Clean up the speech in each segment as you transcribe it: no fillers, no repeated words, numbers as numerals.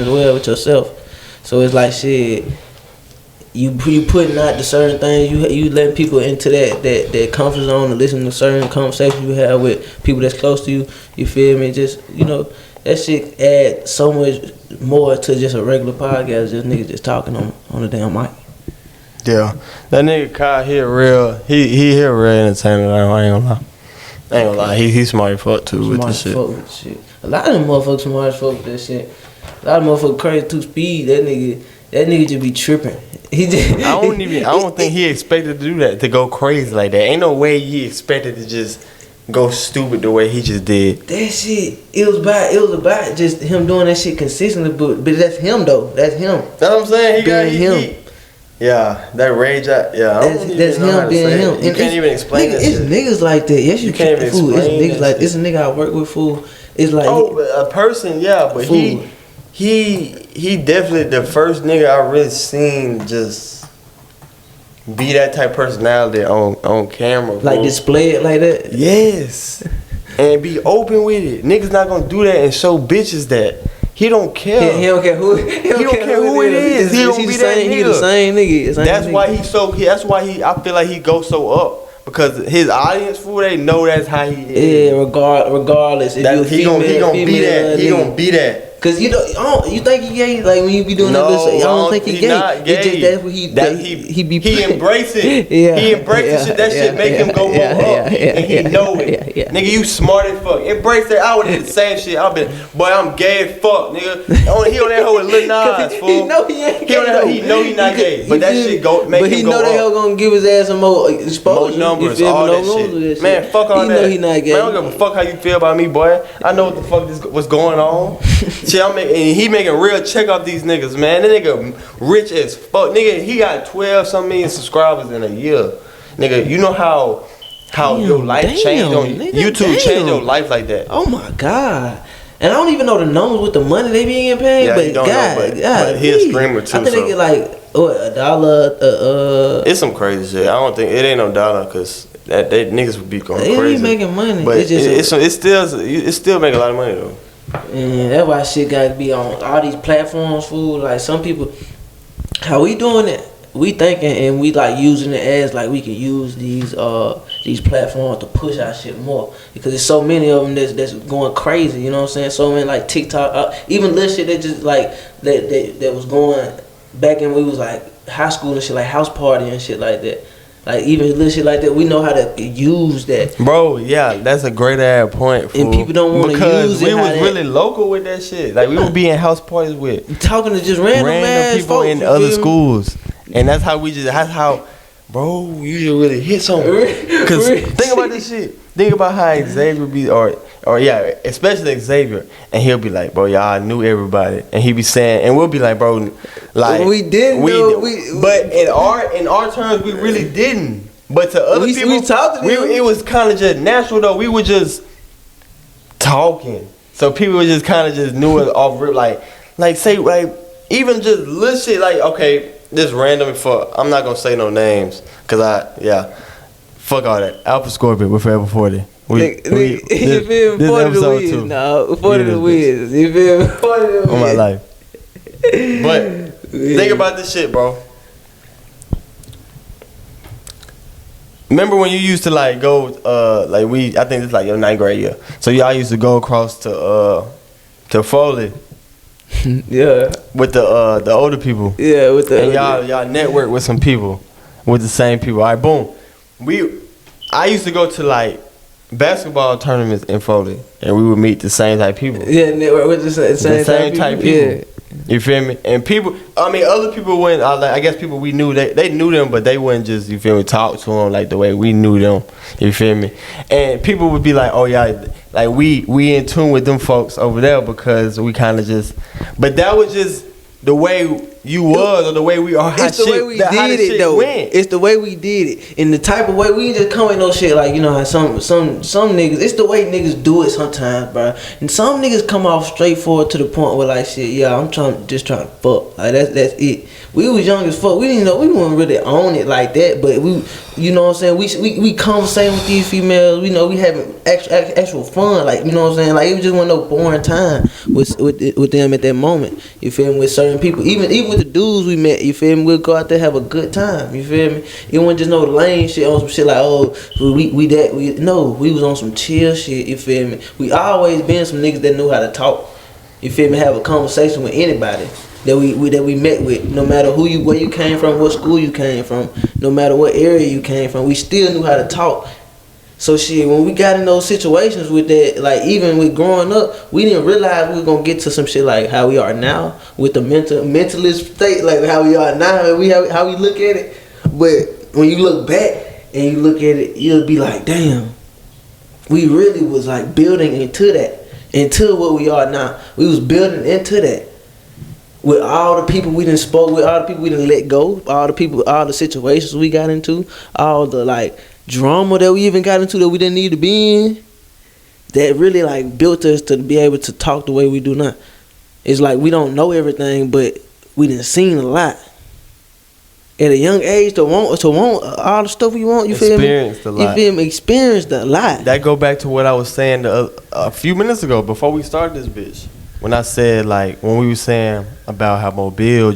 as well with yourself. So it's like shit. You putting out the certain things, you letting people into that comfort zone to listen to certain conversations you have with people that's close to you. You feel me? Just that shit add so much more to just a regular podcast. Just niggas just talking on the damn mic. Yeah, that nigga Kyle he real entertainer. I ain't gonna lie. He's smart as fuck too with this shit. A lot of them motherfuckers smart as fuck with that shit. A lot of motherfuckers crazy too speed. That nigga just be tripping. He just. I don't think he expected to do that, to go crazy like that. Ain't no way he expected to just go stupid the way he just did. That shit, it was about just him doing that shit consistently. But that's him though. That's him. That's what I'm saying. Yeah, that rage. That's him being him. You can't even explain it. It's niggas like that. Yes, you can't even explain. It's niggas like it's a nigga I work with. Fool. It's like a person. Yeah, but fool. He definitely the first nigga I really seen just be that type of personality on camera. Like fool. Display it like that. Yes, and be open with it. Niggas not gonna do that and show bitches that. He don't care. He don't care who. He don't care who it is. He don't be that nigga. He the same nigga. That's why he so. That's why I feel like he goes so up because his audience, fool, they know that's how he is. Yeah, regardless. If he gonna be that. He gonna be that. Cause you think he gay? Like when you be doing that, I don't think he gay. Not gay. It's just that's what he embrace it. Yeah, he embraces shit. That shit make him go more up, and he know it. Nigga, you smart as fuck. Embrace that. I would have the same shit. I've been, boy, I'm gay as fuck, nigga. He on that hoe with Lil Nas, fool. He know he ain't gay. He know he not gay, but that shit make him go up. But he know that hell gonna give his ass some more exposure, more numbers, all that shit. Man, fuck all that. He know he not gay. Man, I don't give a fuck how you feel about me, boy. I know what the fuck what's going on. Shit, he making real check off these niggas, man. That nigga rich as fuck. Nigga, he got 12 million subscribers in a year. Nigga, you know how your life changed on YouTube changed your life like that. Oh my God. And I don't even know the numbers with the money they be getting paid, yeah, but God, he a streamer too. I think they get like $1. It's some crazy shit. I don't think it ain't no dollar because they niggas would be going crazy. They be making money, but it still make a lot of money though. And that's why shit gotta be on all these platforms, fool. Like some people, how we doing it? We thinking and we like using it as like we can use these platforms to push our shit more because there's so many of them that's going crazy. You know what I'm saying? So many like TikTok, even little shit that just like that was going back when we was like high school and shit, like house party and shit like that. Like even little shit like that, we know how to use that. Bro, yeah, that's a great ass point. Fool. And people don't want to use it. Because we was really local with that shit. Like we would be in house parties with talking to just random people folks, in other schools, and that's how, bro, you just really hit something. Because think about this shit. Think about how Xavier be, or yeah, especially Xavier, and he'll be like, bro, y'all knew everybody, and he be saying, and we'll be like, bro, like we didn't, but in our terms, we really didn't. But to other people, we talked to them. It was kind of just natural though. We were just talking, so people just kind of just knew it off rip, like say like even just little shit, like okay, this random fuck. I'm not gonna say no names, cause fuck all that. Alpha Scorpii, we're forever 40. This episode 2. No, 40 the Wiz. You feel me? 40 the Wiz. On my life. But think about this shit, bro. Remember when you used to like go, I think it's like your 9th grade year. So y'all used to go across to Foley. Yeah. With the older people. Yeah, with the. And y'all network with some people, with the same people. All right, boom. I used to go to like basketball tournaments in Foley, and we would meet the same type of people. Yeah, network with the same type of people. Yeah. You feel me? And people, I mean, other people went. I guess people we knew they knew them, but they wouldn't just, you feel me, talk to them like the way we knew them. You feel me? And people would be like, oh yeah, like we in tune with them folks over there because we kind of just. But that was just the way you was or the way we are. It's the way we did it though. It's the way we did it. In the type of way we just come with no shit like, you know how some niggas, it's the way niggas do it sometimes, bro. And some niggas come off straightforward to the point where like shit, yeah, I'm just trying to fuck. Like that's it. We was young as fuck. We didn't know, we wouldn't really own it like that, but we, you know what I'm saying, we conversating with these females, we know we having actual fun, like, you know what I'm saying, like it just wasn't no boring time with them at that moment, you feel me, with certain people, even with the dudes we met, you feel me, we'll go out there have a good time, you feel me, it wasn't just no lame shit on some shit like, oh, we was on some chill shit, you feel me, we always been some niggas that knew how to talk, you feel me, have a conversation with anybody that we met with, no matter where you came from, what school you came from, no matter what area you came from, we still knew how to talk. So shit, when we got in those situations with that, like even with growing up, we didn't realize we were gonna get to some shit like how we are now with the mentalist state, like how we are now, and how we look at it. But when you look back and you look at it, you'll be like, damn, we really was like building into what we are now. We was building into that. With all the people we done spoke with, all the people we done let go, all the situations we got into, all the like drama that we even got into that we didn't need to be in, that really like built us to be able to talk the way we do now. It's like we don't know everything, but we done seen a lot. At a young age, to want all the stuff we want, you feel me? Experienced a lot. You feel me? Experienced a lot. That go back to what I was saying a few minutes ago before we started this bitch. When I said, like, when we were saying about how Mobile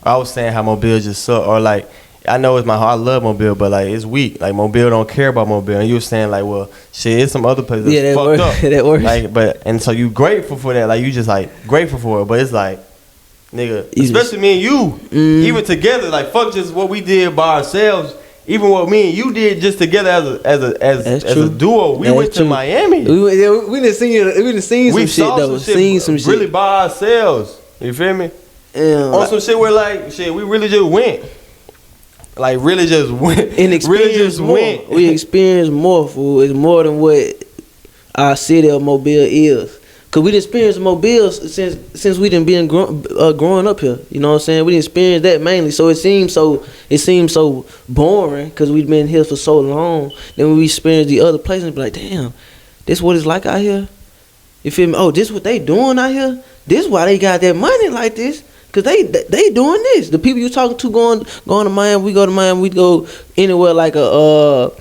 I was saying how Mobile just suck, or like, I know it's I love Mobile, but like, it's weak. Like, Mobile don't care about Mobile. And you were saying, like, well, shit, it's some other places that's fucked up. That works. Like, and so you grateful for that. Like, you just, like, grateful for it. But it's like, nigga, especially me and you, even together, like, fuck just what we did by ourselves. Even what me and you did just together as a duo, we went to Miami. We done seen some shit though. Seen some shit really by ourselves. You feel me? On some shit where like shit, we really just went. Like really just went. And experienced more. We experienced more, fool. It's more than what our city of Mobile is. Cause we done experienced Mobile since we done been growing up here. You know what I'm saying? We done experienced that mainly. So it seems so boring because we've been here for so long. Then when we experience the other places, be like, damn, this what it's like out here. You feel me? Oh, this what they doing out here? This why they got that money like this? Cause they doing this. The people you talking to going to Miami, we go to Miami, we go anywhere like a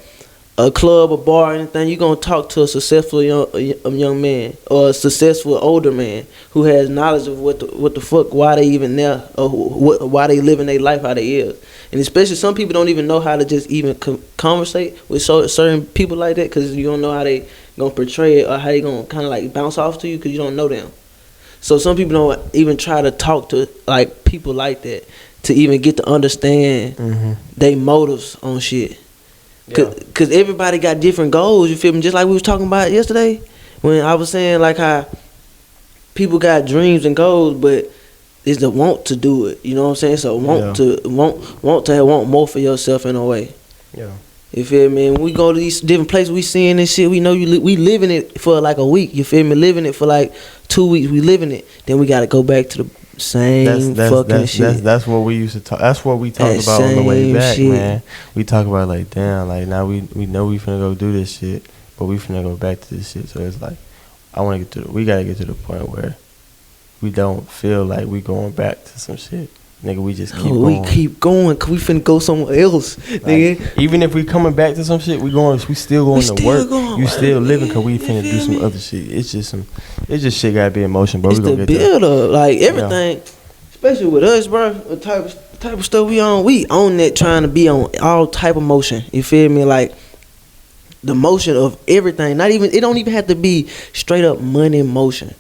club, a bar, anything, you gonna talk to a successful young man or a successful older man who has knowledge of what the fuck, why they even there, or why they living their life how they is. And especially some people don't even know how to just even conversate with certain people like that, because you don't know how they gonna portray it or how they gonna kind of like bounce off to you because you don't know them. So some people don't even try to talk to like people like that to even get to understand their motives on shit. Cause everybody got different goals, you feel me? Just like we was talking about yesterday when I was saying like how people got dreams and goals, but it's the want to do it. You know what I'm saying? So want more for yourself in a way. Yeah. You feel me? When we go to these different places, we seeing this shit. We know we living it for like a week. You feel me? Living it for like 2 weeks. We living it. Then we gotta go back to the same fucking shit. That's what we used to talk. That's what we talked about on the way back, shit. Man. We talk about like, damn, like now we know we finna go do this shit, but we finna go back to this shit. So it's like, we gotta get to the point where we don't feel like we going back to some shit. Nigga, we just keep going. We keep going, cause we finna go somewhere else, nigga. Like, even if we coming back to some shit, we still going to work. You still living, cause we finna do some other shit. It's just shit gotta be in motion, bro. It's we gonna the build up, like everything, especially with us, bro. The type of stuff we own that, trying to be on all type of motion. You feel me? Like the motion of everything. It don't even have to be straight up money motion.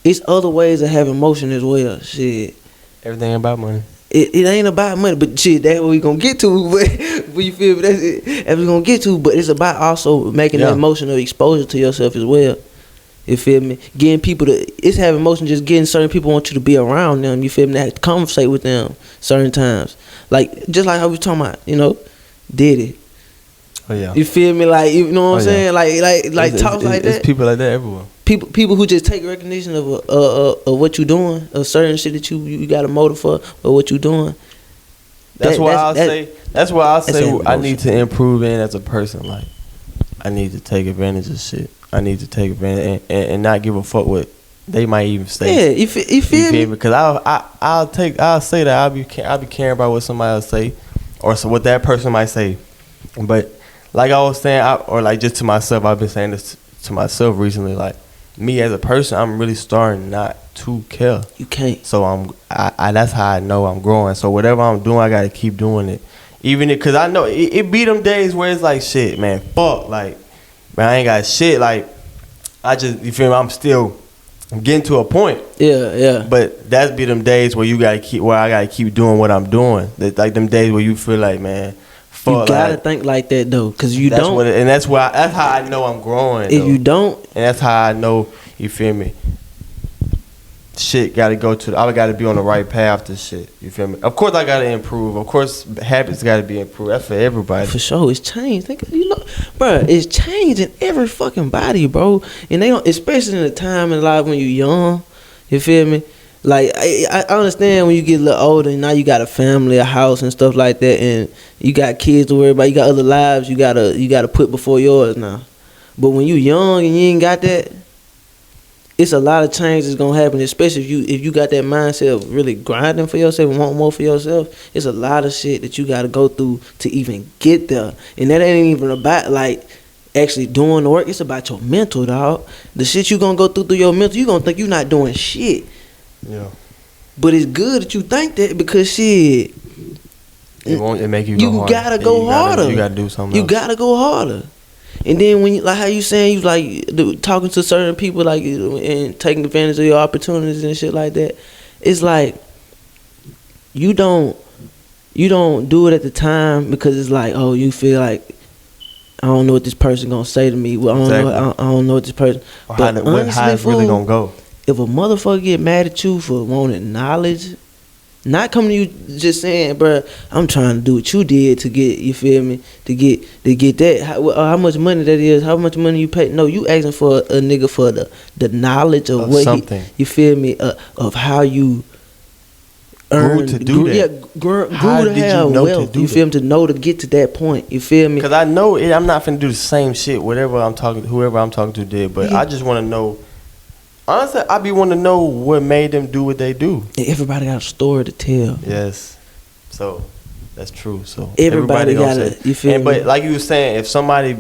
It's other ways of having motion as well. Shit. Everything about money. It ain't about money, but shit, that's what we gonna get to. But you feel me? That's it. That's what we gonna get to. But it's about also making that emotion of exposure to yourself as well. You feel me? Getting people it's having motion, just getting certain people want you to be around them. You feel me? That conversate with them certain times. Like, just like how we was talking about, Diddy. Oh, yeah. You feel me? Like, you know what I'm saying? Like talk like that. It's people like that everywhere. people who just take recognition of what you doing, of certain shit that you got a motive for, or what you doing. That's why I'll say I need to improve in as a person. Like, I need to take advantage of shit. I need to take advantage and not give a fuck what they might even say. Yeah, you feel me? Because I'll say that I'll be caring about what somebody else say, or so what that person might say. But like I was saying, or like just to myself, I've been saying this to myself recently. Like, me as a person, I'm really starting not to care. You can't. So that's how I know I'm growing. So whatever I'm doing, I gotta keep doing it. Even because I know it be them days where it's like, shit, man, fuck, like, man, I ain't got shit. Like, I just, you feel me? I'm getting to a point. Yeah. But that's be them days where I gotta keep doing what I'm doing. Like them days where you feel like, man, fuck. You gotta think like that though, cause you don't. And that's how I know I'm growing. If you don't, and that's how I know, you feel me? Shit gotta I gotta be on the right path to shit. You feel me? Of course I gotta improve. Of course habits gotta be improved. That's for everybody. For sure, it's changed. Bro, it's changing every fucking body, bro. And they don't, especially in the time in life when you young. You feel me? Like I understand when you get a little older and now you got a family, a house and stuff like that, and you got kids to worry about. You got other lives you gotta put before yours now. But when you young and you ain't got that, it's a lot of changes gonna happen, especially if you got that mindset of really grinding for yourself and want more for yourself. It's a lot of shit that you gotta go through to even get there. And that ain't even about like actually doing the work. It's about your mental, dog. The shit you gonna go through your mental, you gonna think you not doing shit. Yeah. But it's good that you think that, because shit, it make you go harder. Gotta go harder. You gotta do something You else. gotta go harder. And then when you, like how you saying, you like talking to certain people, like, and taking advantage of your opportunities and shit like that. It's like you don't do it at the time because it's like, oh, you feel like, I don't know what this person gonna say to me. Well, I don't know what this person. Or but honestly, how it's really gonna go. If a motherfucker get mad at you for wanting knowledge, not coming to you just saying, bruh, I'm trying to do what you did to get, you feel me, to get that, how much money that is, how much money you pay. No, you asking for a nigga for the knowledge of what something. you feel me, of how you grew to do that. Yeah, grew to have wealth. You feel me, to know to get to that point. You feel me? Because I know I'm not finna do the same shit whoever I'm talking to did, but I just want to know. Honestly, I be wanting to know what made them do what they do. And everybody got a story to tell. Yes. So, that's true. So everybody got it. You feel me? But like you were saying, if somebody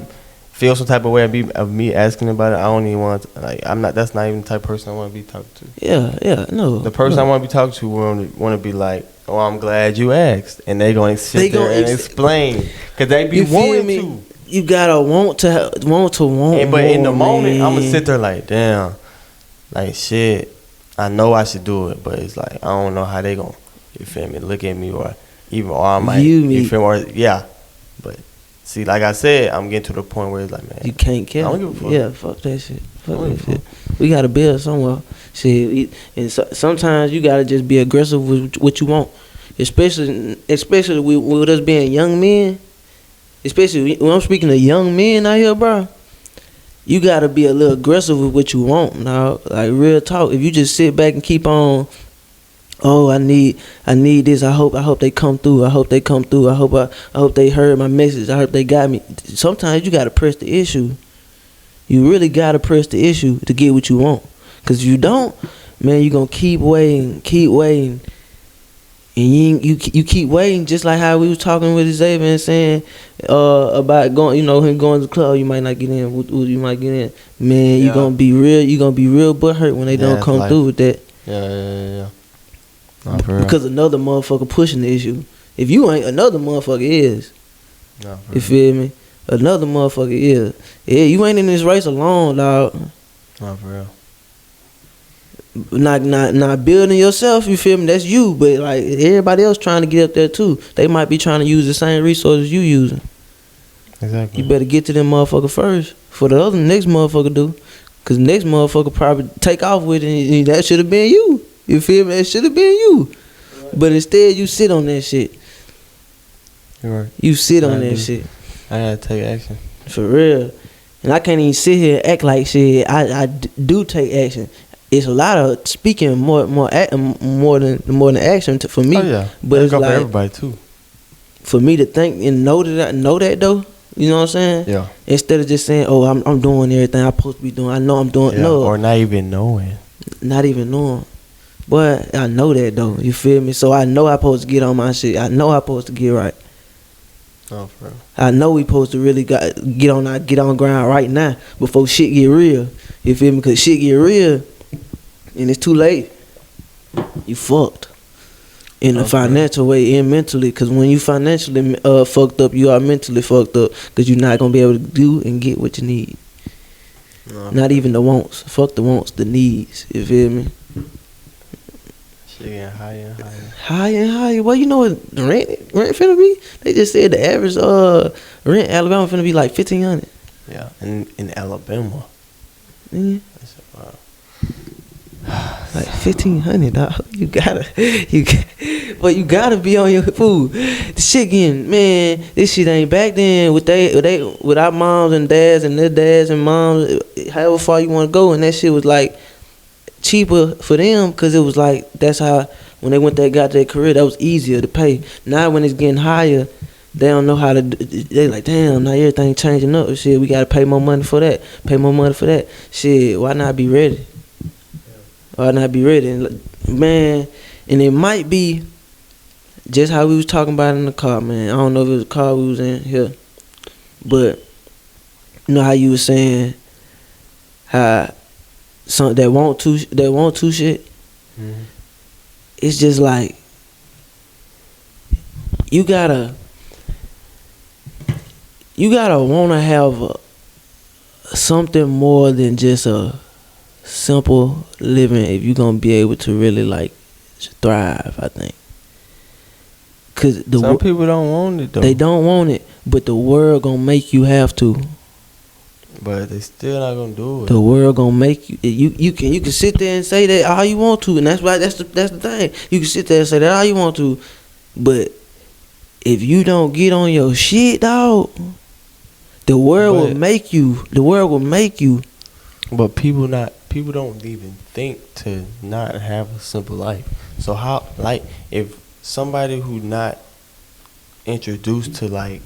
feels some type of way of me asking about it, I don't even want to, like, that's not even the type of person I want to be talking to. Yeah, no. The person I want to be talking to want to be like, oh, I'm glad you asked. And they going to sit there and explain. Because they be wanting to. You got to want to but in the moment, I'm going to sit there like, damn. Like, shit, I know I should do it, but it's like, I don't know how they gon', you feel me, look at me, or I might, you feel me, or, yeah. But, see, like I said, I'm getting to the point where it's like, man, you can't care. I don't give a fuck. Yeah, fuck that shit. Fuck that shit. We got to build somewhere. Shit, and sometimes you got to just be aggressive with what you want. Especially with us being young men. Especially when I'm speaking to young men out here, bro. You gotta be a little aggressive with what you want now. Like, real talk. If you just sit back and keep on, oh, I need this. I hope they come through. I hope they come through. I hope they heard my message. I hope they got me. Sometimes you gotta press the issue. You really gotta press the issue to get what you want. Cause if you don't, man, you gonna keep waiting, and you keep waiting. Just like how we was talking with Xavier and saying about going, him going to the club. You might not get in. You might get in. Man, you gonna be real butthurt when they don't come through with that. Yeah. Because another motherfucker pushing the issue. If you ain't, another motherfucker is. You feel me? Another motherfucker is. Yeah, you ain't in this race alone, dog. Not for real. Not building yourself, you feel me? That's you, but like everybody else trying to get up there too. They might be trying to use the same resources you using. Exactly. You better get to them motherfucker first for the other next motherfucker do, cause next motherfucker probably take off with it, and that should have been you. You feel me? That should have been you, but instead you sit on that shit. You're right. You sit on that shit. I gotta take action. For real. And I can't even sit here and act like shit. I do take action. It's a lot of speaking more than action for me. Oh yeah, but it's like like everybody too. For me to think and know that though. You know what I'm saying? Yeah. Instead of just saying, "Oh, I'm doing everything I'm supposed to be doing. I know I'm doing." Yeah. No, or not even knowing. Not even knowing. But I know that though. You feel me? So I know I'm supposed to get on my shit. I know I'm supposed to get right. Oh, for real. I know we supposed to really get on ground right now before shit get real. You feel me? Cause shit get real, and it's too late. You fucked. In a financial way and mentally, cause when you financially fucked up, you are mentally fucked up, cause you're not gonna be able to do and get what you need. Not even the wants. Fuck the wants, the needs. You feel me? Shit getting higher and higher. Higher and higher. Well, you know what rent finna be? They just said the average rent in Alabama finna be like $1,500. Yeah, in Alabama. Mm-hmm. That's wow. Like $1,500, dog. But you gotta be on your food. The shit getting, man, this shit ain't back then with our moms and dads and their dads and moms, however far you wanna go, and that shit was like cheaper for them, cause it was like that's how when they got their career, that was easier to pay. Now when it's getting higher, they don't know how to. They like, damn, now everything changing up. Shit, we gotta pay more money for that. Pay more money for that. Shit, why not be ready? Why not be ready? And, man, and it might be just how we was talking about in the car, man. I don't know if it was a car we was in here, but you know how you was saying how some that want to shit. Mm-hmm. It's just like you gotta wanna have something more than just a simple living if you're gonna be able to really like thrive, I think. Cause some people don't want it though. They don't want it, but the world gonna make you have to. But they still not gonna do it. The world gonna make you. You can sit there and say that all you want to, and that's why that's the thing. You can sit there and say that all you want to, but if you don't get on your shit, dog, the world will make you. The world will make you. But people don't even think to not have a simple life. So how, like, if somebody who not introduced to like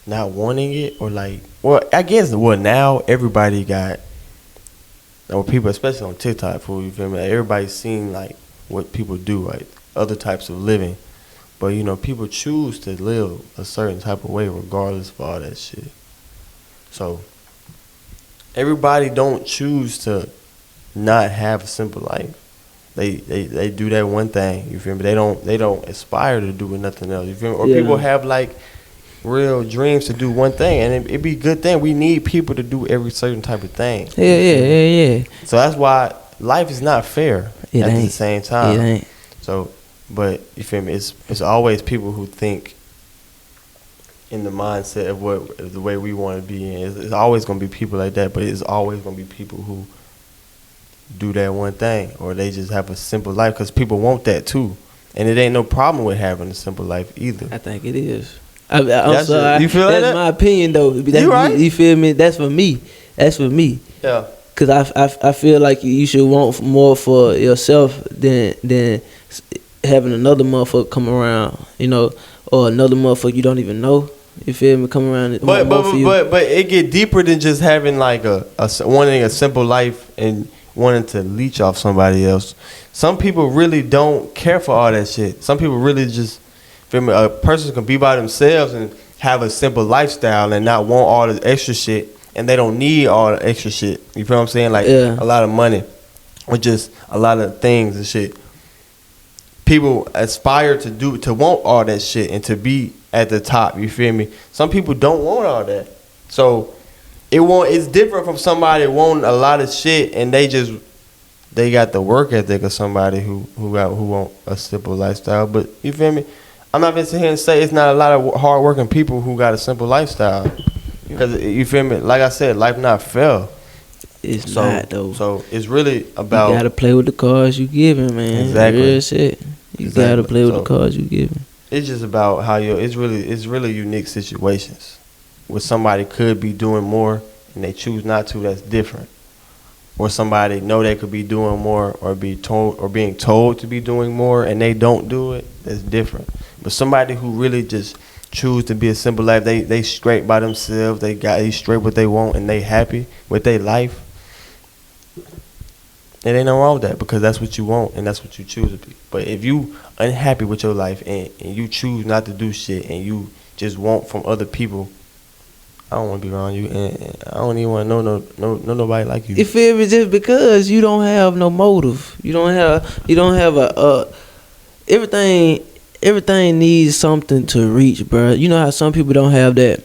not wanting it, or like, well, I guess now everybody got, or people especially on TikTok, you feel me? Like, everybody's seeing like what people do, like other types of living. But you know, people choose to live a certain type of way regardless of all that shit. So everybody don't choose to not have a simple life. They do that one thing, you feel me? They don't aspire to do nothing else, you feel me? Or people have like real dreams to do one thing, and it'd be a good thing. We need people to do every certain type of thing. Yeah. So that's why life is not fair at the same time. It ain't. So, but you feel me? It's always people who think in the mindset of the way we want to be in. It's always gonna be people like that, but it's always gonna be people who do that one thing, or they just have a simple life, because people want that too, and it ain't no problem with having a simple life either. I think it is. I'm sorry. You feel that's like that? my opinion though. You right? You feel me? That's for me. Yeah. Cause I feel like you should want more for yourself than having another motherfucker come around, you know, or another motherfucker you don't even know. You feel me? Come around. But it get deeper than just having like a wanting a simple life and wanting to leech off somebody else. Some people really don't care for all that shit. Some people really just feel me. A person can be by themselves and have a simple lifestyle and not want all the extra shit, and they don't need all the extra shit. You feel what I'm saying? Like a lot of money, or just a lot of things and shit. People aspire to want all that shit and to be at the top. You feel me? Some people don't want all that, so it's different from somebody wanting a lot of shit and they got the work ethic of somebody who want a simple lifestyle. But you feel me? I'm not gonna sit here and say it's not a lot of hardworking people who got a simple lifestyle, because you feel me? Like I said, life not fair. It's not though. So it's really about, you gotta play with the cards you giving, man. Exactly. Real shit. You gotta play with the cards you giving. It's just about how it's really unique situations where somebody could be doing more and they choose not to, that's different. Or somebody know they could be doing more, or being told to be doing more, and they don't do it, that's different. But somebody who really just choose to be a simple life, they straight by themselves, they straight what they want, and they happy with their life. It ain't no wrong with that, because that's what you want and that's what you choose to be. But if you unhappy with your life and you choose not to do shit and you just want from other people, I don't want to be around you, and I don't even want to know nobody like you. You feel me? Just because you don't have no motive, you don't have everything needs something to reach, bro. You know how some people don't have that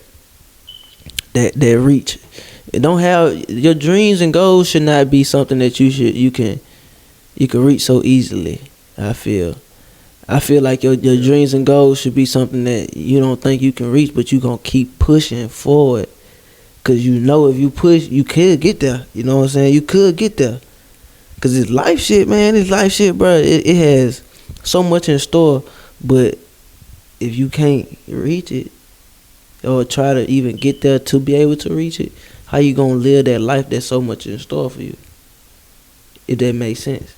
reach. It don't have, your dreams and goals should not be something that you can reach so easily. I feel like your dreams and goals should be something that you don't think you can reach, but you gonna keep pushing forward, cause you know if you push, you could get there. You know what I'm saying? You could get there, cause it's life shit, man. It's life shit, bro. It has so much in store, but if you can't reach it or try to even get there to be able to reach it, how you gonna live that life that's so much in store for you? If that makes sense.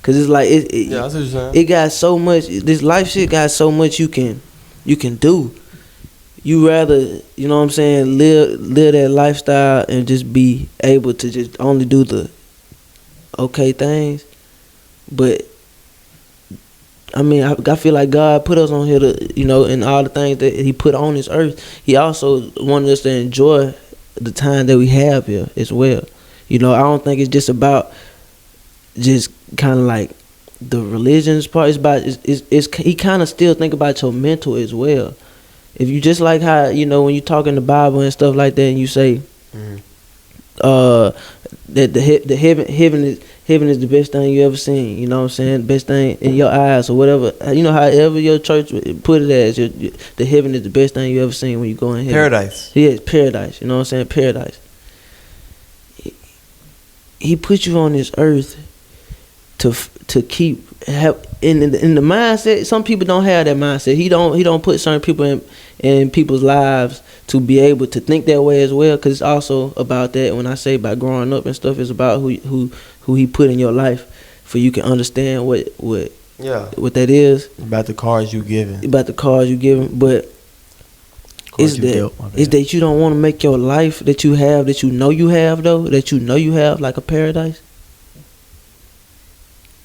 Cause it's like it got so much. This life shit got so much you can do. You rather, you know what I'm saying, live that lifestyle and just be able to just only do the okay things. But I mean, I feel like God put us on here to, you know, and all the things that He put on this earth, He also wanted us to enjoy the time that we have here as well. You know, I don't think it's just about just kind of like the religions part. It's about he kind of still think about your mental as well. If you just like how, you know, when you talk in the Bible and stuff like that, and you say that the heaven is the best thing you ever seen. You know what I'm saying? Best thing in your eyes or whatever. You know, however your church put it as, the heaven is the best thing you ever seen when you go in heaven. Paradise. Yeah, it's paradise. You know what I'm saying? Paradise. He put you on this earth to keep in the mindset. Some people don't have that mindset. He don't put certain people in people's lives to be able to think that way as well. Because it's also about that. When I say about growing up and stuff, it's about who He put in your life, for you can understand what that is. About the cards you giving. But it's that you don't want to make your life that you have, that you know you have like a paradise.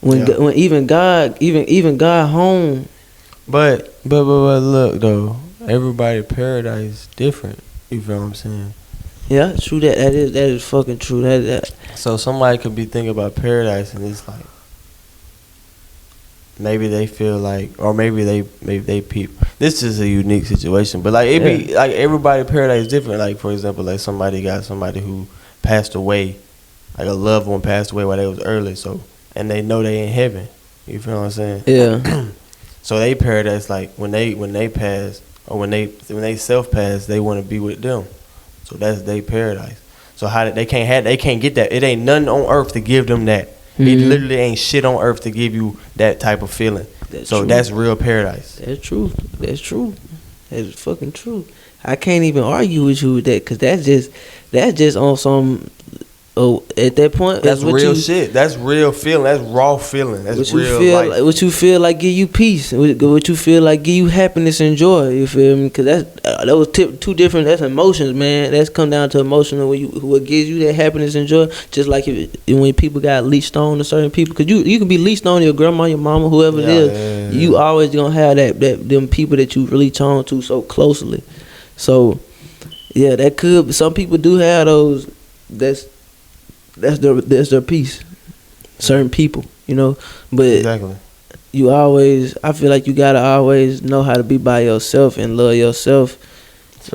When even God home. But look though, everybody paradise different. You feel what I'm saying? Yeah, true that. That is fucking true. That. So somebody could be thinking about paradise, and it's like maybe they feel like, or maybe they peep. This is a unique situation, but like it be like everybody paradise is different. Like for example, like somebody who passed away, like a loved one passed away while they was early, so. And they know they in heaven. You feel what I'm saying? Yeah. So they paradise, like when they pass, or when they self pass, they want to be with them. So that's their paradise. So how they can't get that. It ain't nothing on earth to give them that. Mm-hmm. It literally ain't shit on earth to give you that type of feeling. That's real paradise. That's true. That's fucking true. I can't even argue with you with that, because that's just on some. Oh, at that point, that's real shit. That's real feeling. That's raw feeling. That's real life. What you feel like give you peace. What you feel like give you happiness and joy. You feel me? Because that was two different. That's emotions, man. That's come down to emotional. What gives you that happiness and joy. Just like when people got leached on to certain people. Because you can be leached on your grandma, your mama, whoever it is. Yeah. You always gonna have them people that you leech on to so closely. So yeah, that could. Some people do have those. That's their peace. Certain people, you know, but exactly. I feel like you gotta always know how to be by yourself and love yourself.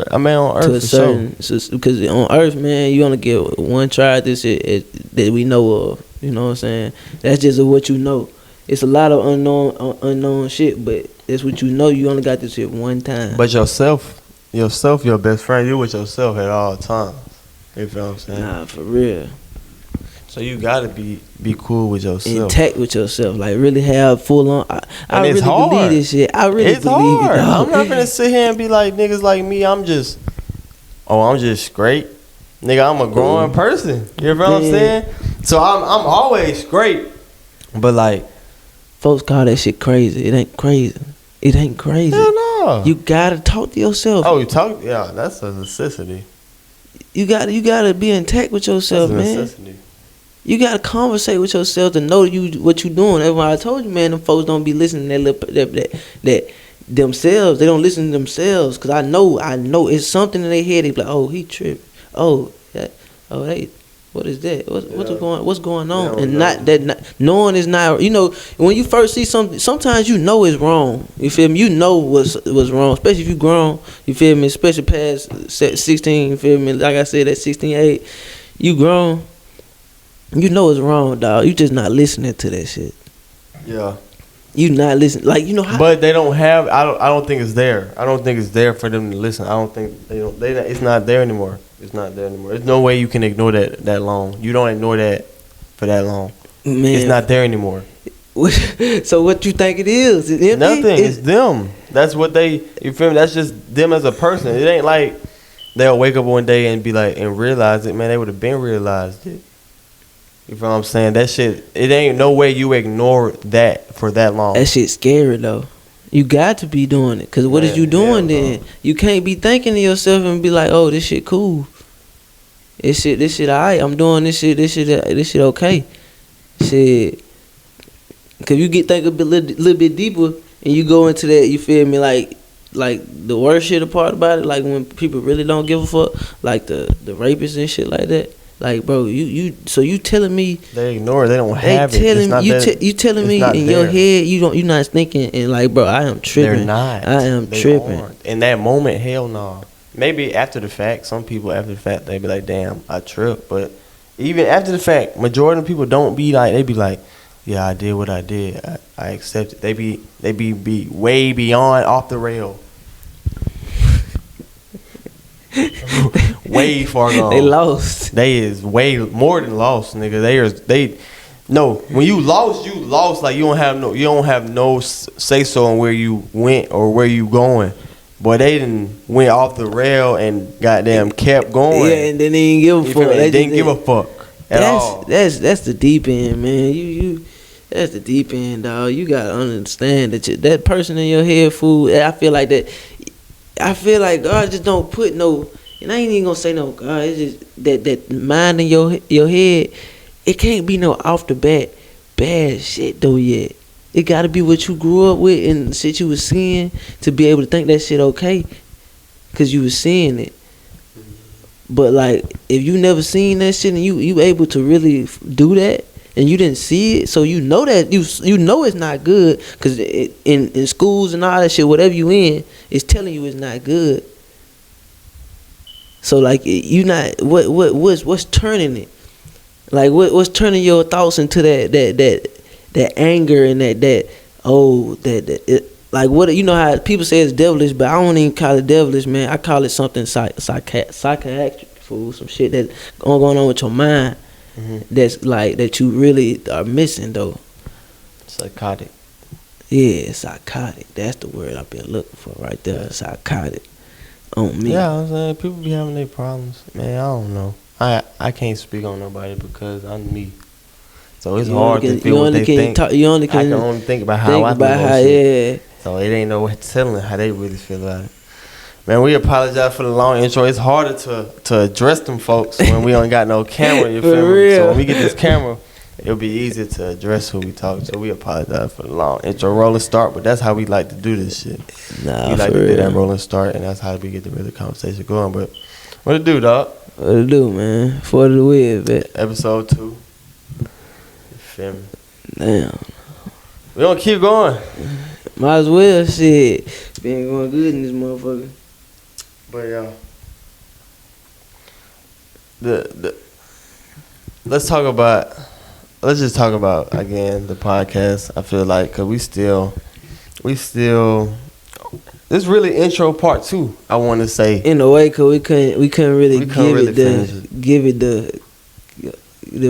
I mean, on earth, because on earth, man, you only get one try at this that we know of. You know what I'm saying? That's just what you know. It's a lot of unknown shit, but that's what you know. You only got this shit one time. But yourself, your best friend. You with yourself at all times. You feel what I'm saying? Nah, for real. So you gotta be cool with yourself, intact with yourself, like really have full on. I really hard. Believe this shit. I really it's believe hard. it. Dog. I'm not gonna sit here and be like niggas like me. I'm just straight. Nigga, I'm a growing person. You know what I'm saying? So I'm always straight. But like, folks call that shit crazy. It ain't crazy. It ain't crazy. Hell no. You gotta talk to yourself. Oh, you talk? Yeah, that's a necessity. You gotta be intact with yourself, That's a man. necessity. You gotta conversate with yourself to know what you doing. That's why I told you, man. Them folks don't be listening to that themselves. They don't listen to themselves. Cause I know it's something in their head. They be like, oh, he tripped. Oh, hey. What is that? What's going on? Yeah, and not that knowing is not. You know, when you first see something, sometimes you know it's wrong. You feel me? You know what's wrong, especially if you grown. You feel me? Especially past 16. You feel me? Like I said, at 16, you grown. You know it's wrong, dog. You just not listening to that shit. Yeah. You not listening, like you know how. But they don't have. I don't think it's there. I don't think it's there for them to listen. I don't think they don't. It's not there anymore. It's not there anymore. There's no way you can ignore that long. You don't ignore that for that long. Man, it's not there anymore. So what you think it is? Nothing. It's them. That's what they. You feel me? That's just them as a person. It ain't like they'll wake up one day and be like and realize it. Man, they would have been realized it. You feel what I'm saying? That shit. It ain't no way you ignore that for that long. That shit scary though. You got to be doing it. Cause what is you doing then? You can't be thinking to yourself and be like, oh, this shit cool. This shit alright. I'm doing this shit okay. Shit. Cause you get think a little bit deeper and you go into that, you feel me, like the worst shit part about it, like when people really don't give a fuck, like the rapists and shit like that. Like, bro, you telling me they ignore it, they don't have it. You telling me in your head you're not thinking and like, bro, I am tripping. They're not. I am tripping. Aren't. In that moment, hell no. Maybe after the fact, some people after the fact they be like, damn, I tripped. But even after the fact, majority of people don't be like, they be like, yeah, I did what I did. I accept it. They be way beyond off the rail. Way far gone. They lost. They is way more than lost, nigga. No. When you lost. Like you don't have no say so on where you went or where you going. Boy, they didn't went off the rail and goddamn kept going. Yeah, and then they didn't give a fuck. They didn't give a fuck at all. That's the deep end, man. You that's the deep end, dog. You gotta understand that person in your head, fool. I feel like God just don't put no. And I ain't even gonna say no God. It's just that mind in your head. It can't be no off the bat bad shit though yet. It gotta be what you grew up with and the shit you was seeing to be able to think that shit okay, cause you was seeing it. But like if you never seen that shit and you able to really do that and you didn't see it, so you know that you know it's not good, cause in schools and all that shit, whatever you in, it's telling you it's not good. So like you not what's turning it? Like what's turning your thoughts into that anger and that like what, you know how people say it's devilish, but I don't even call it devilish, man. I call it something psychiatric, fool. Some shit that going on with your mind. Mm-hmm. That's like that you really are missing though. Psychotic. Yeah, psychotic. That's the word I've been looking for right there. Psychotic. On me. Yeah, I'm saying people be having their problems, man. I don't know. I can't speak on nobody because I'm me. So it's hard to feel what they think. I can only think about how I feel. Yeah. So it ain't no telling how they really feel about it. Man, we apologize for the long intro. It's harder to address them folks when we don't got no camera. You feel me? So when we get this camera, it'll be easier to address who we talk. So we apologize for the long intro, rolling start. But that's how we like to do this shit. We like to do that rolling start, and that's how we get the real conversation going. But what it do, dog? What it do, man? For the web, bet. Episode 2. You feel me? Damn. We gonna keep going. Might as well, shit. Been going good in this motherfucker. But yeah, let's just talk about again the podcast. I feel like cause we still this really intro part 2. I want to say in a way, cause we couldn't really give it the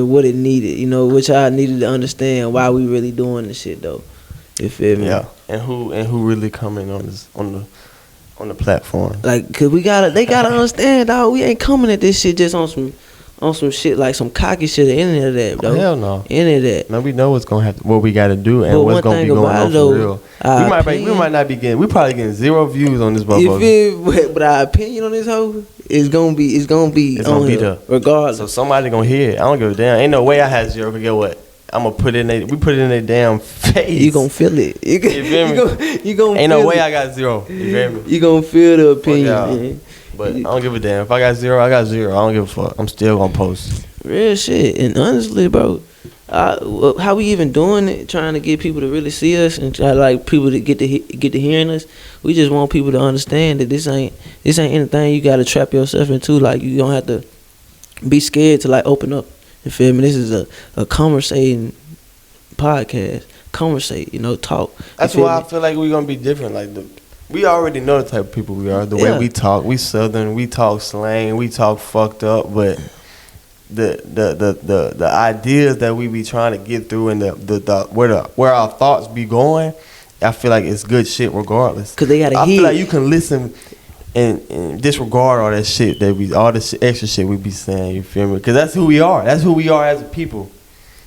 what it needed, you know, which I needed to understand why we really doing this shit though. You feel me? Yeah, and who really coming on on the platform. Like, cause they gotta understand, dog. We ain't coming at this shit just on some shit like some cocky shit or any of that, though. Hell no. Any of that. No, we know what we got to do and But what's gonna be going on though, for real. We might not be getting. We probably getting 0 views on this motherfucker. But our opinion on this hoe is gonna be there regardless. So somebody gonna hear it. I don't give a damn. Ain't no way I had 0. But get what? I'm gonna put it in. We put it in their damn face. You gonna feel it. You feel me? You gonna. Ain't no way I got 0. You feel me? You gonna feel the opinion, man. But I don't give a damn. If I got 0, I got 0. I don't give a fuck. I'm still gonna post. Real shit. And honestly, bro, how we even doing it? Trying to get people to really see us and try like people to get to hearing us. We just want people to understand that this ain't anything you gotta trap yourself into. Like you don't have to be scared to like open up. You feel me? This is a conversating podcast. Conversate, talk. That's why I feel like we're gonna be different. Like we already know the type of people we are. The way we talk, we Southern, we talk slang, we talk fucked up, but the ideas that we be trying to get through and where our thoughts be going, I feel like it's good shit regardless. Cause they gotta I feel like you can listen and disregard all that shit all the extra shit we be saying. You feel me? Cause that's who we are. That's who we are as a people.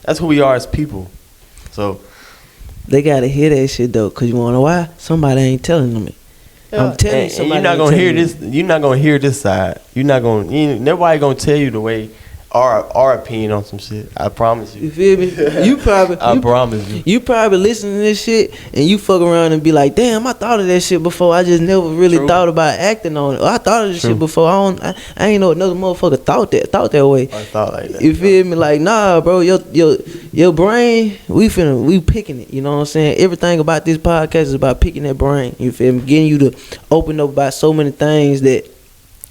That's who we are as people. So they gotta hear that shit though. Cause you wanna know why? Somebody ain't telling them it. Yeah. I'm telling you, somebody. You're not gonna hear this. You're not gonna hear this side. Nobody gonna tell you the way our opinion on some shit. I promise you. You feel me? You probably. I promise you. You probably listen to this shit and you fuck around and be like, damn, I thought of that shit before. I just never really thought about acting on it. Or I thought of this shit before. I ain't know another motherfucker thought that way. I thought like that. You feel me? Like, nah, bro, your brain, we picking it. You know what I'm saying? Everything about this podcast is about picking that brain. You feel me? Getting you to open up about so many things that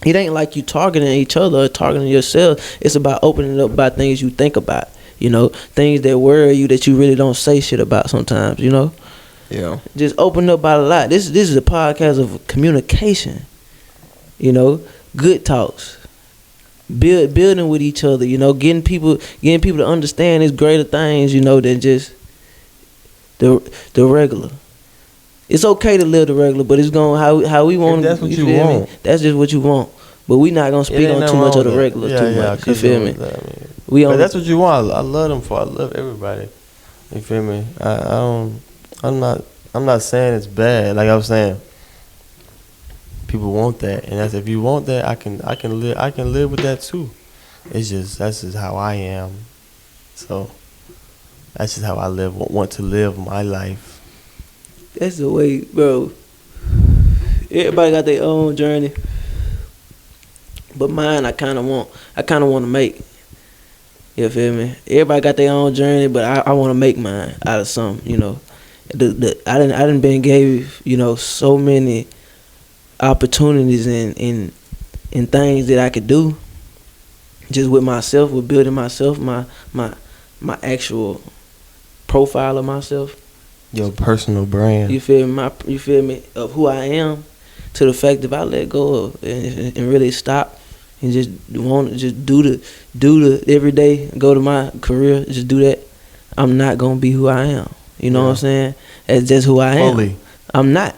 it ain't like you targeting each other or targeting yourself. It's about opening up about things you think about, things that worry you that you really don't say shit about sometimes, Yeah. Just open up about a lot. This is a podcast of communication, good talks, building with each other, getting people to understand these greater things, than just the regular. It's okay to live the regular, but it's going how we want. That's what you want. That's just what you want. But we not gonna speak on too much of the regular too much. You feel me? But that's what you want. I love them for. I love everybody. You feel me? I'm not saying it's bad. Like I was saying, people want that, and that's if you want that, I can live with that too. That's just how I am. So that's just how I want to live my life. That's the way, bro. Everybody got their own journey, but mine I kind of want to make. You feel me? Everybody got their own journey, but I want to make mine out of something. I didn't been gave so many opportunities and things that I could do just with myself, with building myself, my actual profile of myself. Your personal brand. You feel me? Of who I am, to the fact if I let go of and really stop and just want to just do the every day, go to my career, just do that, I'm not gonna be who I am. You know what I'm saying? That's just who I am. Fully. I'm not.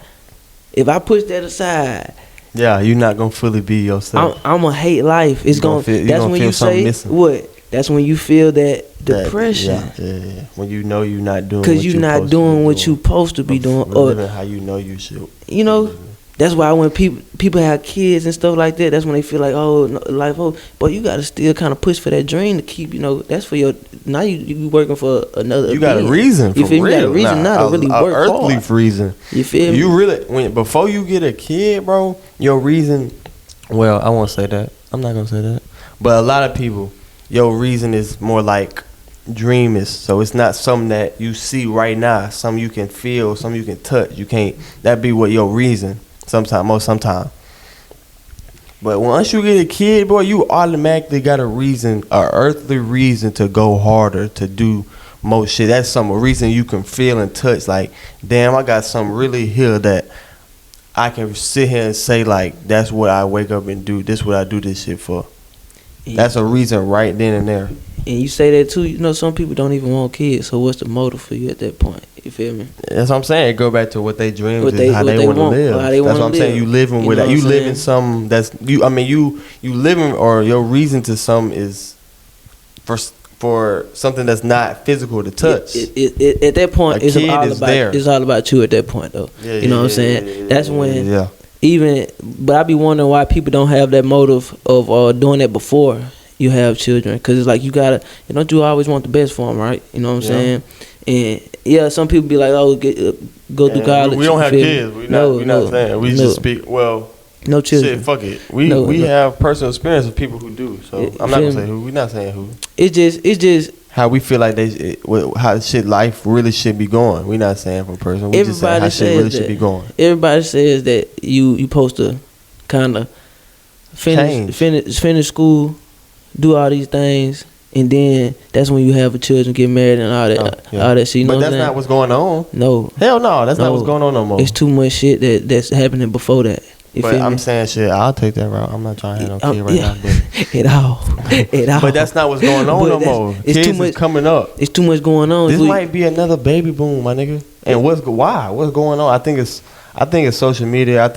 If I push that aside, you're not gonna fully be yourself. I'm gonna hate life. It's that's when you say missing. What? That's when you feel that depression. Yeah. When you know you're not doing. Because you're not doing what you're supposed to be doing, or living how you know you should. That's why when people have kids and stuff like that, that's when they feel like, life, but you gotta still kind of push for that dream to keep, that's for your. Now you working for another. You got a reason. You feel me? You got a reason now to really work hard. Earthly reason. You feel me? You really before you get a kid, bro. Your reason. Well, I won't say that. I'm not gonna say that. But a lot of people, your reason is more like dreamers. So it's not something that you see right now. Something you can feel. Something you can touch. You can't. That be what your reason. Sometimes. But once you get a kid, boy, you automatically got a earthly reason to go harder, to do more shit. That's some reason you can feel and touch. Like, damn, I got something really here that I can sit here and say, like, that's what I wake up and do. This what I do this shit for. That's a reason right then and there. And you say that too. Some people don't even want kids. So what's the motive for you at that point? You feel me? That's what I'm saying. It go back to what they dream, what how they want to live. how they That's what wanna I'm saying. live. You living You with know that. what You I'm live saying? in some that's you. I mean, you living or your reason to some is for something that's not physical to touch. At that point, A it's kid all is about there. it's all about you at that point, though. Yeah, you know what I'm saying? That's when even. But I be wondering why people don't have that motive of doing that before you have children, because it's like you gotta. Don't you always want the best for them, right? You know what I'm saying? And yeah, some people be like, oh, go through college. We don't have you feel kids. me? We're not saying. We just speak. Well, no children. Shit, fuck it. We have personal experience with people who do. So I'm not gonna say who. We're not saying who. It's just how we feel like how life really should be going. We're not saying from person. We just saying how shit really should be going. Everybody says that you supposed to kind of finish school, do all these things, and then that's when you have a children, get married, and all that, all that shit. You know but that's not what's going on. No, hell no, that's not what's going on no more. It's too much shit that's happening before that. But I'm saying shit. I'll take that route. I'm not trying to have no kid right now. But at all. But that's not what's going on no more. Kids is coming up. It's too much going on. This might be another baby boom, my nigga. And why? What's going on? I think it's social media. I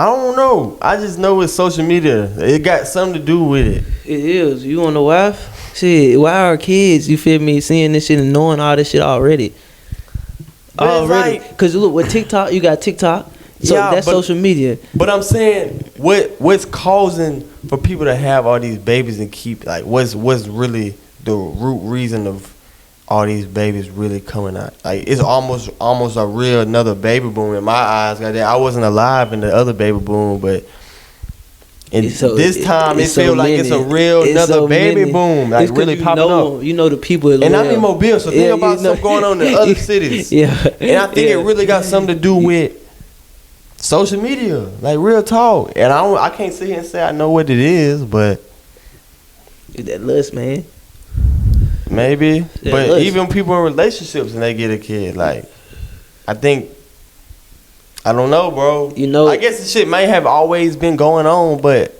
don't know. I just know it's social media. It got something to do with it. It is. You wanna know why? Shit, why are kids, you feel me, seeing this shit and knowing all this shit already? Because look, with TikTok, you got TikTok. So that's social media. But I'm saying, what's causing for people to have all these babies and keep, like, what's really the root reason of all these babies really coming out? Like, it's almost a real another baby boom in my eyes. I wasn't alive in the other baby boom, but this time it feels like it's a real another baby boom, like really popping up. You know the people, and I'm in Mobile, so think about stuff going on in other cities. And I think it really got something to do with social media, like real talk. And I can't sit here and say I know what it is, but that lust, man. Maybe, but even people in relationships and they get a kid, like I don't know, bro. I guess this shit may have always been going on, but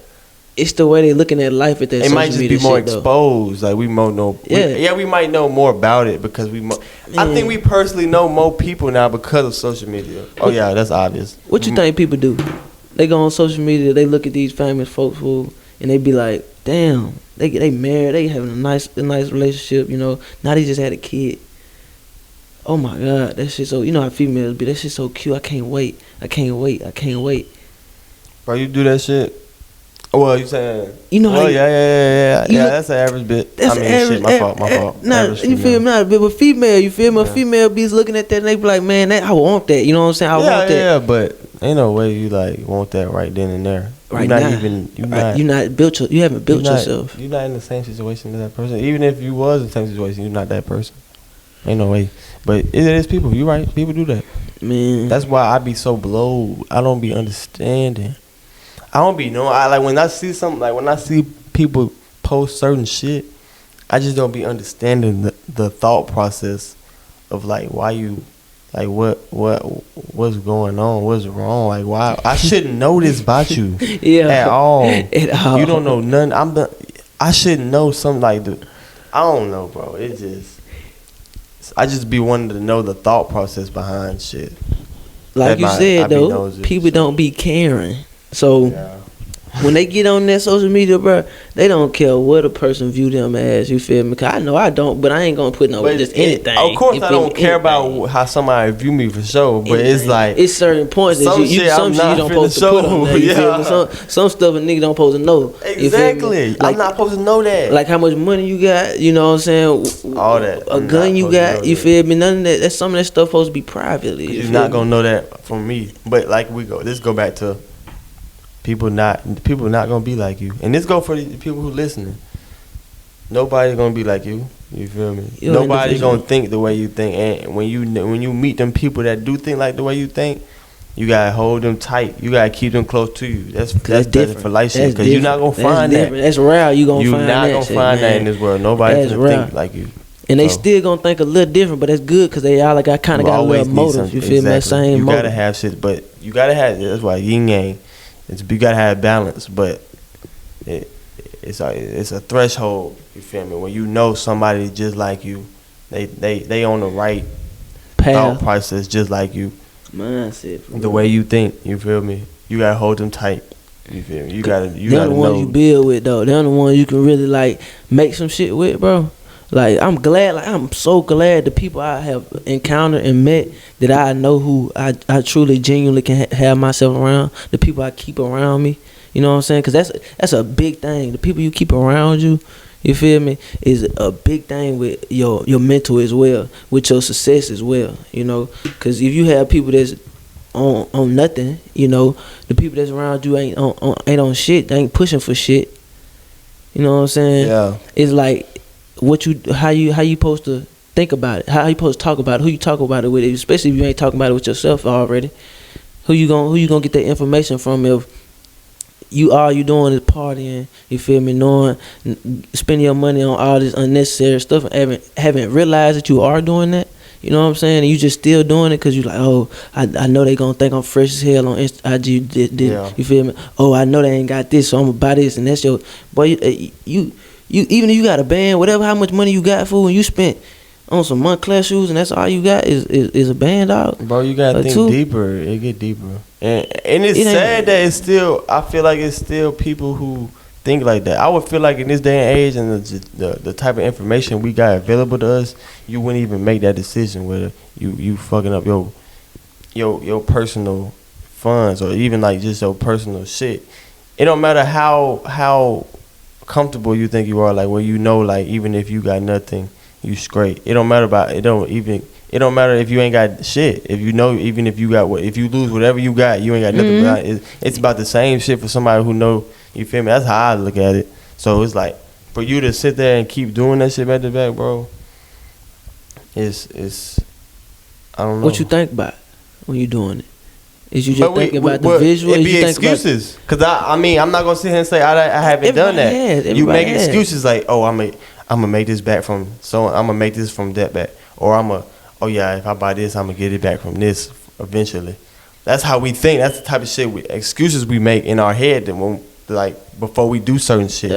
it's the way they looking at life at that. It might just be more exposed. Like we might know more about it because I think we personally know more people now because of social media. Oh yeah, that's obvious. What you think people do? They go on social media, they look at these famous folks and they be like, damn, they married, they having a nice relationship. Now they just had a kid. Oh my God, that shit so. You know how females be. That shit so cute. I can't wait. Bro, you do that shit. Well, you saying? Yeah. That's an average bit. Shit. My fault. Nah, you feel me? Not a bit, but female. You feel me? A female be looking at that and they be like, man, I want that. You know what I'm saying? I want that. Yeah, but ain't no way you like want that right then and there. You haven't built yourself. You're not in the same situation as that person. Even if you was in the same situation, you're not that person. Ain't no way. But it is people. You right. People do that. Man. That's why I be so blowed. I don't be understanding. I don't be knowing. I when I see something, like when I see people post certain shit, I just don't be understanding the thought process of like why you, like what's going on, what's wrong, like why I shouldn't know this about you at all. You don't know nothing. I shouldn't know something like that. I don't know, bro. I just be wanting to know the thought process behind shit. Like you said though, people don't be caring. So when they get on that social media, bro, they don't care what a person view them as. You feel me? Cause I know I don't, but I ain't gonna put anything. Of course, I don't care about how somebody view me for sure. But it's like it's certain points that some shit you don't supposed to put on there. You feel me? Some stuff a nigga don't supposed to know. Exactly. I'm not supposed to know that. Like how much money you got. You know what I'm saying? All that. A gun you got. You feel me? None of that. That's some of that stuff supposed to be privately. You're not gonna know that from me. But like this go back to. People not gonna be like you, and this go for the people who listening. Nobody's gonna be like you. You feel me? Nobody gonna think the way you think. And when you meet them people that do think like the way you think, you gotta hold them tight. You gotta keep them close to you. That's different for life shit. Because you're not gonna find that. That's rare. You're not gonna find that in this world. Nobody's gonna think like you. And they still gonna think a little different, but that's good because they all like I kind of got a little motive. You feel me? That same motive. You gotta have shit, but you gotta have. That's why yin yang. You gotta have balance, but it's a threshold. You feel me? When you know somebody just like you, they on the right thought process just like you. Mindset. The way you think. You feel me? You gotta hold them tight. You feel me? You gotta They're the ones you build with though. They're the ones you can really like make some shit with, bro. Like I'm so glad the people I have encountered and met that I know who I truly genuinely can have myself around. The people I keep around me, you know what I'm saying? Because that's a big thing. The people you keep around you feel me, is a big thing with your mental as well, with your success as well. You know, because if you have people that's on nothing, you know, the people that's around you ain't on shit. They ain't pushing for shit. You know what I'm saying? Yeah. It's like how you supposed to think about it, how you supposed to talk about it, who you talk about it with, especially if you ain't talking about it with yourself already. Who you gonna get that information from if all you doing is partying, you feel me, spending your money on all this unnecessary stuff and haven't realized that you are doing that. You know what I'm saying? And you just still doing it because you like, oh, I know they gonna think I'm fresh as hell on IG. Yeah. You feel me? Oh, I know they ain't got this, so I'm gonna buy this, and that's your boy. You even if you got a band, whatever, how much money you got for, and you spent on some Moncler shoes, and that's all you got is a band, dog. Bro, you gotta think deeper. It get deeper, and it's sad that it's still. I feel like it's still people who think like that. I would feel like in this day and age and the type of information we got available to us, you wouldn't even make that decision whether you fucking up your personal funds or even like just your personal shit. It don't matter how comfortable you think you are, like where you know, like even if you got nothing, you straight. It don't matter if you ain't got shit. If you know, even if you got if you lose whatever you got, you ain't got nothing. Mm-hmm. It's about the same shit for somebody who know. You feel me? That's how I look at it. So it's like for you to sit there and keep doing that shit back to back, bro. It's I don't know. What you think about when you doing it? Is you just thinking about the visual? It be excuses. Cause I mean I'm not gonna sit here and say I haven't done that. You make excuses like, oh, I'm gonna make this back from I'm gonna make this from that back, or if I buy this I'm gonna get it back from this eventually. That's how we think. That's the type of shit excuses we make in our head that when before we do certain shit.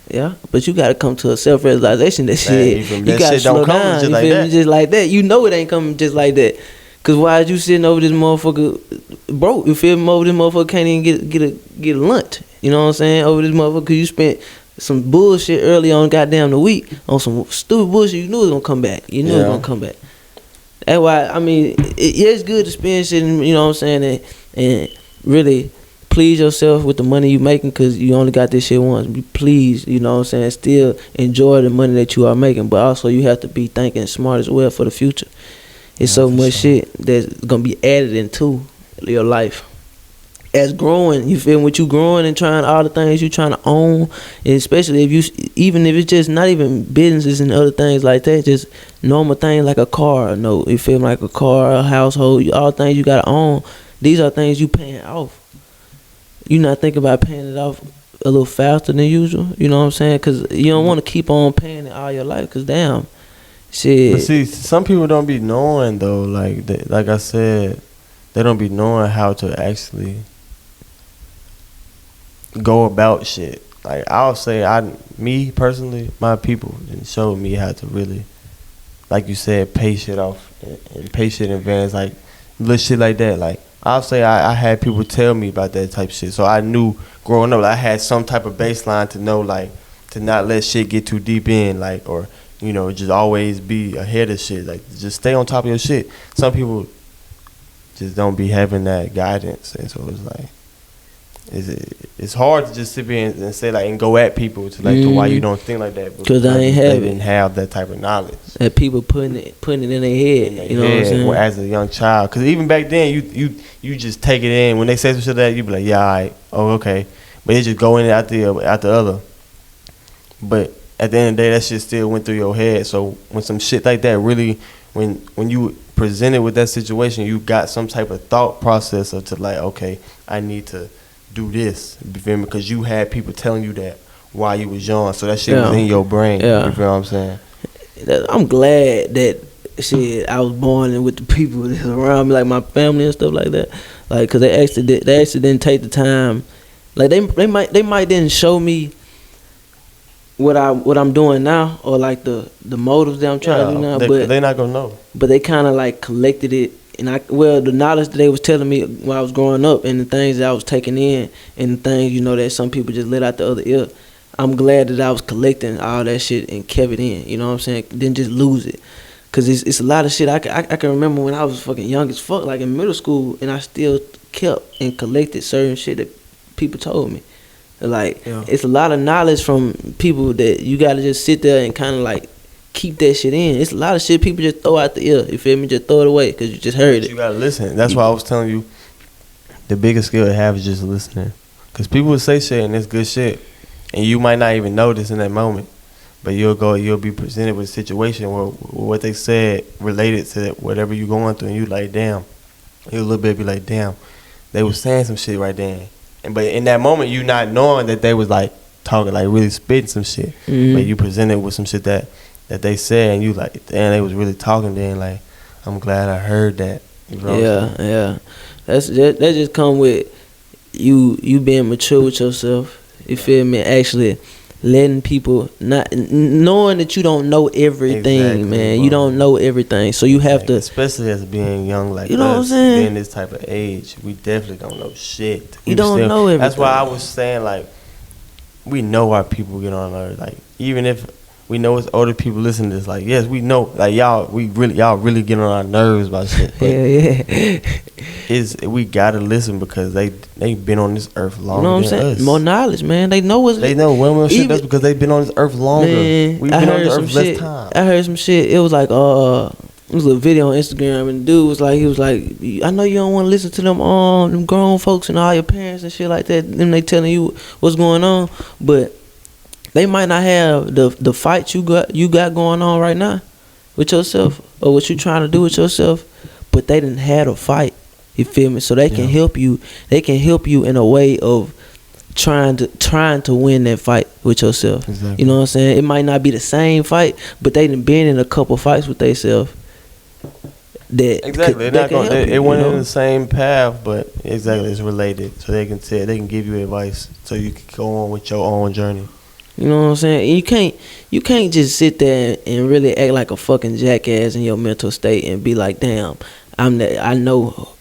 Yeah. But you gotta come to a self-realization that shit. You gotta slow down. Just you like feel that. me? Just like that. You know it ain't coming just like that. Cause why is you sitting over this motherfucker broke? You feel me? Over this motherfucker can't even get a lunch. You know what I'm saying? Over this motherfucker, cause you spent some bullshit early on goddamn the week on some stupid bullshit. You knew it was gonna come back. You knew it was gonna come back. That's why, I mean, it's good to spend shit, you know what I'm saying, and really please yourself with the money you making, because you only got this shit once. Be pleased, you know what I'm saying, still enjoy the money that you are making, but also you have to be thinking smart as well for the future. It's so much shit that's going to be added into your life. As growing, you feel me? With you growing and trying all the things you trying to own, and especially even if it's just not even businesses and other things like that, just normal things like a car, you feel me? Like a car, a household, all things you gotta own. These are things you paying off. You not thinking about paying it off a little faster than usual. You know what I'm saying? Because you don't want to keep on paying it all your life. Because damn, shit. But see, some people don't be knowing though. Like I said, they don't be knowing how to actually go about shit. Like I'll say, me personally, my people showed me how to really, like you said, pay shit off and pay shit in advance, like little shit like that. Like I'll say, I had people tell me about that type of shit, so I knew growing up, like, I had some type of baseline to know, like, to not let shit get too deep in, like, or just always be ahead of shit, like just stay on top of your shit. Some people just don't be having that guidance, and so it's like. It's hard to just sit here and say like and go at people to to why you don't think like that, because they didn't have that type of knowledge. That people putting it in their head, you know what I'm saying? As a young child, because even back then you just take it in. When they say some shit like that, you be like, yeah, all right, oh okay, but it just go in out the other. But at the end of the day, that shit still went through your head. So when some shit like that really, when you presented with that situation, you got some type of thought process of to like, okay, I need to do this, you feel me? Because you had people telling you that while you was young, so that shit was in your brain. You feel what I'm saying? I'm glad that shit I was born with the people that's around me, like my family and stuff like that. Like, cause they actually didn't take the time. Like they might didn't show me what I'm doing now, or like the motives that I'm trying to do now, but they're not gonna know. But they kind of like collected it, and the knowledge that they was telling me while I was growing up, and the things that I was taking in, and the things that some people just let out the other ear. I'm glad that I was collecting all that shit and kept it in. You know what I'm saying? Didn't just lose it, cause it's a lot of shit I can remember when I was fucking young as fuck, like in middle school, and I still kept and collected certain shit that people told me. Like, it's a lot of knowledge from people that you gotta just sit there and kind of like keep that shit in. It's a lot of shit people just throw out the ear. You feel me? Just throw it away because you just heard it. You gotta listen. That's why I was telling you, the biggest skill to have is just listening. Cause people will say shit and it's good shit, and you might not even notice in that moment, but you'll be presented with a situation where what they said related to whatever you going through, and you like, damn. You a little bit be like, damn, they was saying some shit right then. But in that moment, you not knowing that they was like talking, like really spitting some shit. Mm-hmm. But you presented with some shit that they said, and you like, damn, they was really talking. Then like, I'm glad I heard that. You know yeah. That just come with you being mature with yourself. You feel me? Actually letting people not knowing that you don't know everything, exactly, man. Bro. You don't know everything, so you have to. Especially as being young, like you know us, what I'm saying? Being this type of age, we definitely don't know shit. You don't know everything. That's why I was saying, like, we know why people get on our, like, even if we know it's older people listening to this, like, yes, we know, like, y'all really get on our nerves about shit. But we gotta listen because they been on this earth longer than us. More knowledge, man. They know way more shit. That's because they've been on this earth longer. Man, We've been on this earth less time. I heard some shit. It was like it was a video on Instagram, and the dude was like, I know you don't want to listen to them grown folks and all your parents and shit like that. Them they telling you what's going on, but they might not have the fight you got going on right now with yourself, or what you trying to do with yourself, but they didn't have a fight. You feel me? So they can help you. They can help you in a way of trying to win that fight with yourself. Exactly. You know what I'm saying? It might not be the same fight, but they done been in a couple fights with themselves. Exactly. It went in the same path, but exactly it's related. So they can give you advice, so you can go on with your own journey. You know what I'm saying? You can't just sit there and really act like a fucking jackass in your mental state and be like, damn, I know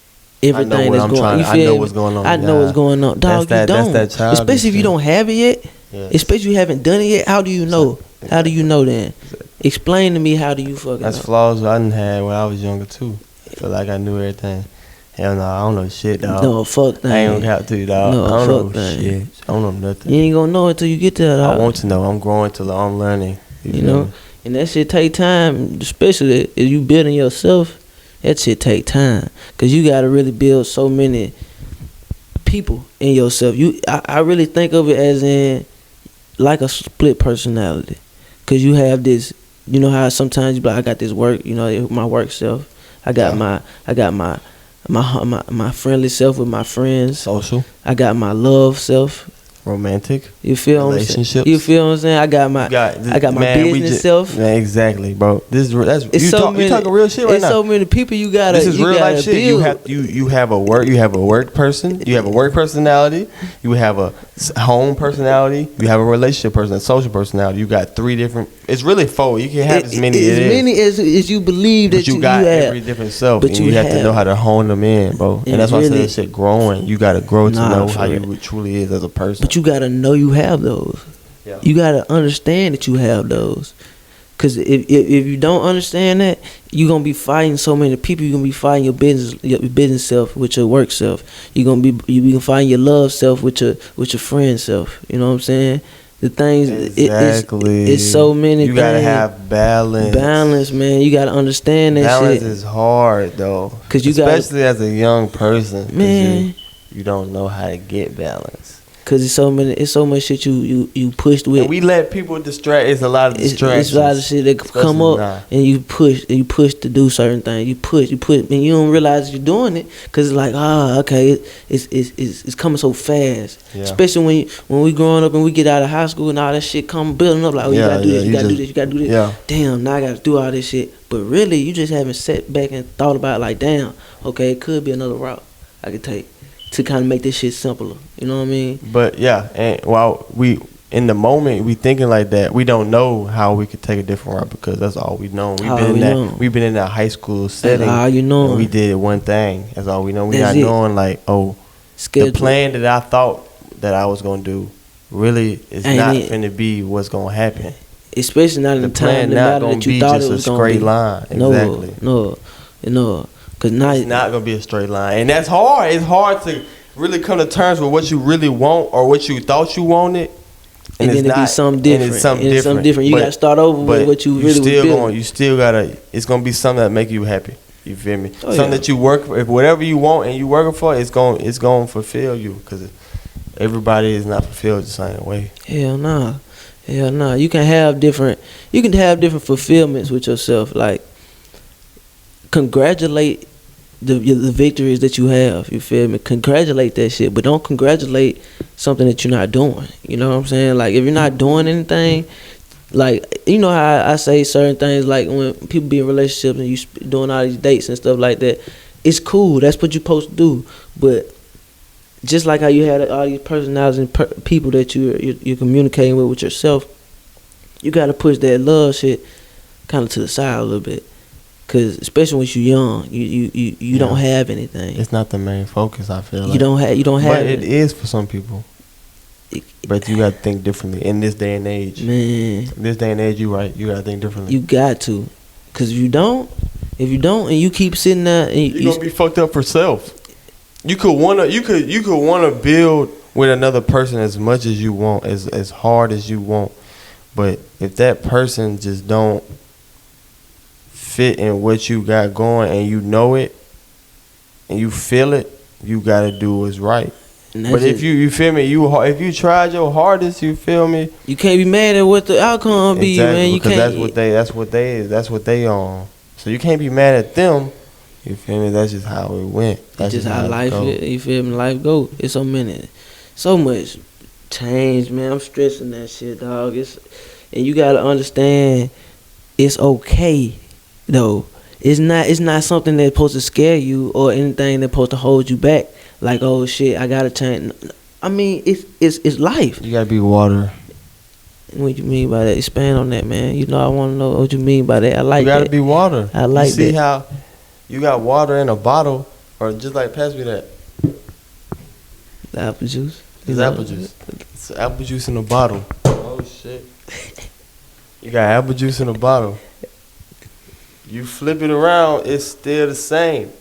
everything that's going on. I know what's going on. I know what's going on. Dog, you don't. That's that especially if you don't have it yet. Yes. Especially if you haven't done it yet. How do you know? Exactly. How do you know then? Exactly. Explain to me, how do you fucking That's know? flaws I done had when I was younger too. I feel like I knew everything. Hell no, I don't know shit, dog. No, fuck that. I ain't gonna have to, dog. No, I don't know fuck shit. I don't know nothing. You ain't gonna know until you get there, dog. I want to know. I'm growing till I'm learning. You know? And that shit take time, especially if you building yourself. That shit take time, cause you gotta really build so many people in yourself. I really think of it as in like a split personality, cause you have this. You know how sometimes you be like, I got this work. You know, my work self. I got my friendly self with my friends. Social. I got my love self. Romantic. You feel relationships. You feel what I'm saying? I got my business self. Man, exactly, bro. You talking real shit right now. It's so many people you gotta. This is real life shit. Build. You have a work person. You have a work personality. You have a home personality. You have a relationship person, a social personality. You got 3 different. It's really 4. You can have as many as you believe that you got have. every different self, but you have to know how to hone them in, bro. And that's why I say that shit growing. You gotta grow to know how you truly is as a person. But you gotta know you have those. Yeah. You gotta understand that you have those. Cause if you don't understand that, you're gonna be fighting so many people. You're gonna be fighting your business self with your work self. You can find your love self with your friend self. You know what I'm saying? The things exactly. It's so many. You gotta have balance. Balance, man. You gotta understand that balance shit. Balance is hard though, especially as a young person. Man, you don't know how to get balance. Cause it's so much shit you pushed with. And we let people distract. It's a lot of distractions. It's a lot of shit that come up, and you push to do certain things. You push, and you don't realize you're doing it. Cause it's like, okay, it's coming so fast. Yeah. Especially when we growing up and we get out of high school and all that shit come building up. Like, you gotta do this, you gotta do this, you gotta do this. Yeah. Damn, now I gotta do all this shit. But really, you just haven't sat back and thought about it, like, damn, okay, it could be another route I could take to kind of make this shit simpler. You know what I mean? But yeah, and while we in the moment we thinking like that, we don't know how we could take a different route because that's all we know. We've been in that high school setting. That's all you know. And we did one thing. That's all we know. We That's not knowing like, Schedule. the plan that I thought that I was gonna do really is not gonna be what's gonna happen. Especially not in the time not gonna that you be thought just it was a straight line. Exactly. No. Cause now it's not gonna be a straight line, and that's hard. It's hard to really come to terms with what you really want or what you thought you wanted. And then it be something different. It's something different. You gotta start over with what you really was You still gotta. It's gonna be something that make you happy. You feel me? Something that you work for. If whatever you want and you working for, it's gonna fulfill you. Because everybody is not fulfilled the same way. Hell nah. You can have different fulfillments with yourself. Like, congratulate the victories that you have. You feel me? Congratulate that shit, but don't congratulate something that you're not doing. You know what I'm saying? Like, if you're not doing anything, like, you know how I say certain things, like when people be in relationships and you doing all these dates and stuff like that, it's cool. That's what you're supposed to do. But just like how you had all these personalities and people that you're communicating with yourself, you got to push that love shit kind of to the side a little bit. Cause especially when you're young, you don't have anything. It's not the main focus. I feel like you don't have. But it is for some people. But you gotta think differently in this day and age. Man, in this day and age, you right. You gotta think differently. You got to, cause if you don't, and you keep sitting there, and you're gonna be fucked up for self. You could wanna build with another person as much as you want, as hard as you want, but if that person just don't fit in what you got going and you know it and you feel it, you gotta do what's right. But if you feel me, if you tried your hardest, you feel me, you can't be mad at what the outcome be, man. You can't. That's what they on. So you can't be mad at them. You feel me? That's just how it went. That's just how life is. You feel me? Life go. It's so much change, man. I'm stressing that shit, dog. And you gotta understand, it's okay. No, it's not something that's supposed to scare you or anything that's supposed to hold you back. Like, oh shit, I gotta change. I mean, it's life. You gotta be water. What you mean by that? Expand on that, man. You know, I want to know what you mean by that. I like that. You gotta be water. I like that. You see how you got water in a bottle, or just like pass me that. The apple juice. It's apple juice. It's apple juice in a bottle. Oh shit. You got apple juice in a bottle. You flip it around, it's still the same.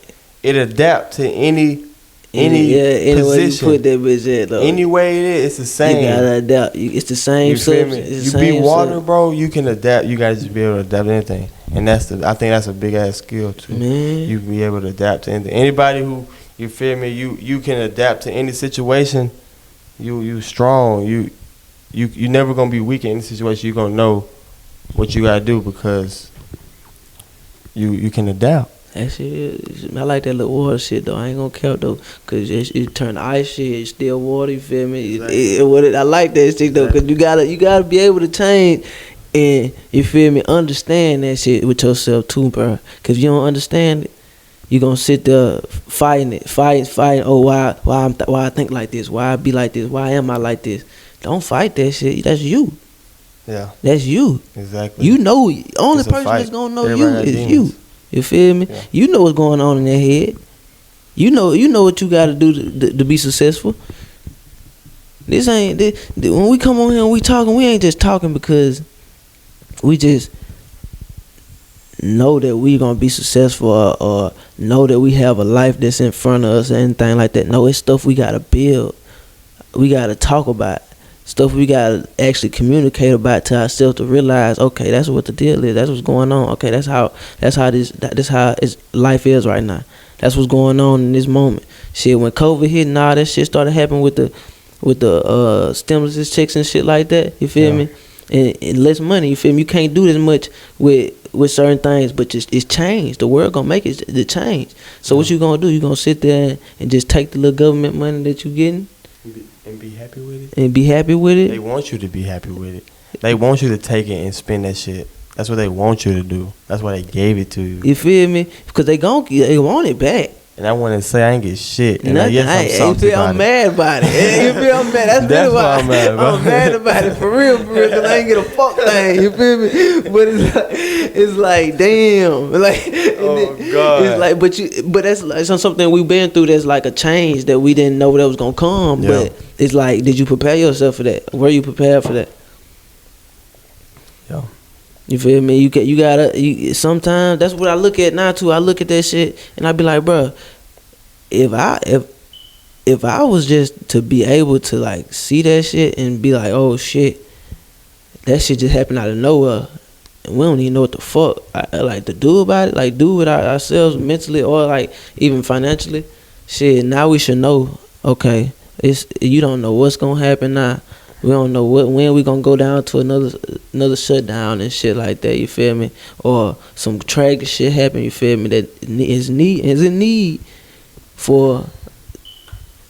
It adapts to any position. Way you put that bitch at, though. Any way it is, it's the same. You gotta adapt. It's the same. You feel me? You be water, bro. You can adapt. You gotta just be able to adapt to anything, and I think that's a big ass skill too. Man, you be able to adapt to anything. Anybody who, you feel me? You can adapt to any situation. You strong. You never gonna be weak in any situation. You gonna know what you gotta do because you can adapt. That shit is, I like that little water shit though. I ain't gonna count though, cause it turn ice shit. It's still water. You feel me? I like that shit though, cause you gotta be able to change, and you feel me? Understand that shit with yourself too, bro. Cause if you don't understand it, you gonna sit there fighting. Oh, why I think like this? Why I be like this? Why am I like this? Don't fight that shit. That's you. Yeah. That's you. Exactly. You know, only person that's gonna know you is you. You feel me? Yeah. You know what's going on in their head. You know what you got to do to be successful. This ain't when we come on here and we talking. We ain't just talking because we just know that we gonna be successful or know that we have a life that's in front of us or anything like that. No, it's stuff we gotta build. We gotta talk about. Stuff we gotta actually communicate about to ourselves to realize, okay, that's what the deal is. That's what's going on. Okay, that's how life is right now. That's what's going on in this moment. Shit, when COVID hit and all that shit started happening with the stimulus checks and shit like that. You feel me? And less money. You feel me? You can't do as much with certain things, but it's changed. The world gonna make it the change. So what you gonna do? You gonna sit there and just take the little government money that you getting? And be happy with it. And be happy with it. They want you to be happy with it. They want you to take it and spend that shit. That's what they want you to do. That's why they gave it to you. You feel me? Because they want it back. And I want to say I ain't get shit. And Nothing. yes, I'm salty about I'm it. mad about it. You feel I'm mad? That's really why I'm mad about I'm mad about it for real, because I ain't get a fuck thing. You feel me? But it's like damn, like God. it's like, but that's like something we've been through. That's like a change that we didn't know that was gonna come. Yeah. But it's like, did you prepare yourself for that? Were you prepared for that? Yeah. You feel me? You gotta. Sometimes that's what I look at now too. I look at that shit and I be like, bro, if I was just to be able to like see that shit and be like, oh shit, that shit just happened out of nowhere, and we don't even know what the fuck I like to do about it, like do it ourselves mentally or like even financially. Shit, now we should know. Okay, you don't know what's gonna happen now. We don't know when we gonna go down to another shutdown and shit like that. You feel me? Or some tragic shit happen. You feel me? That is in need for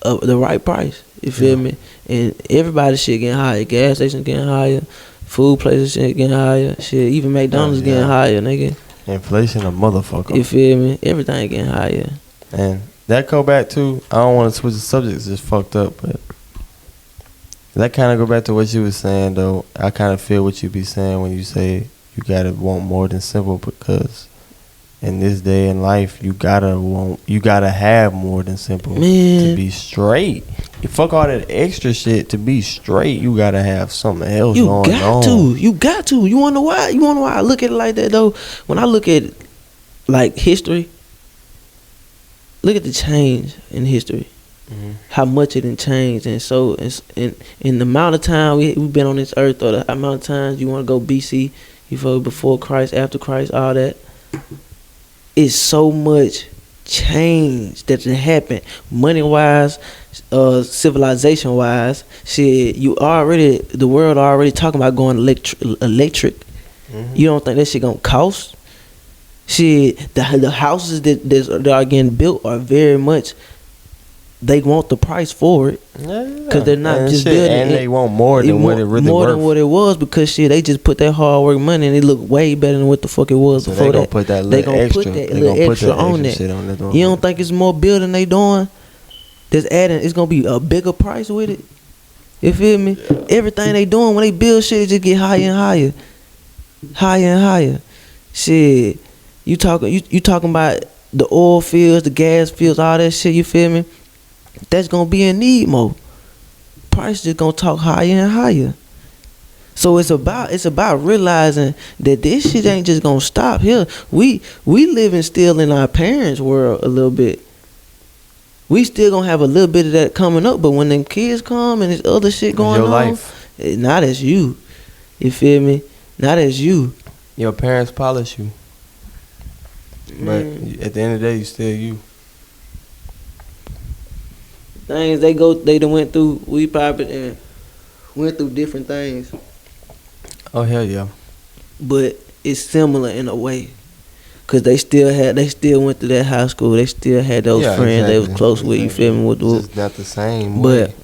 the right price. You feel me? And everybody shit getting higher. Gas stations getting higher. Food places shit getting higher. Shit, even McDonald's getting higher, nigga. Inflation a motherfucker. You feel me? Everything getting higher. And that go back to, I don't want to switch the subject, it's just fucked up, but that kind of go back to what you was saying, though. I kind of feel what you be saying when you say you gotta want more than simple, because in this day in life, you gotta have more than simple. Man. To be straight. You fuck all that extra shit. To be straight, you gotta have something else going on. You got to. You wanna know why? I look at it like that though? When I look at like history, look at the change in history. Mm-hmm. How much it done changed, and so in the amount of time we've been on this earth, or the amount of times you want to go BC, you feel, before Christ, after Christ, all that. It's so much change that happened, money wise, civilization wise. Shit, the world already talking about going electric. Mm-hmm. You don't think that shit gonna cost? Shit, the houses that are getting built are very much. They want the price for it, because they're not just building it. And they want more than what it really more worth. than what it was, because shit, they just put that hard work money and it look way better than what the fuck it was before that. They gonna put that little extra on that. You don't think it's more building they doing? That's adding. It's gonna be a bigger price with it. You feel me? Yeah. Everything they doing when they build shit, it just get higher and higher. Shit, you talking about the oil fields, the gas fields, all that shit. You feel me? That's gonna be in need more. Price just gonna talk higher and higher. So it's about realizing that this shit ain't just gonna stop here. We living still in our parents' world a little bit. We still gonna have a little bit of that coming up, but when them kids come and there's other shit going on, life. Not as you. You feel me? Not as you. Your parents polish you, but at the end of the day, you still you. Things they done went through. We probably went through different things. Oh hell yeah! But it's similar in a way, cause they still went through that high school. They still had those friends they was close with. You feel me? It's not the same. But way.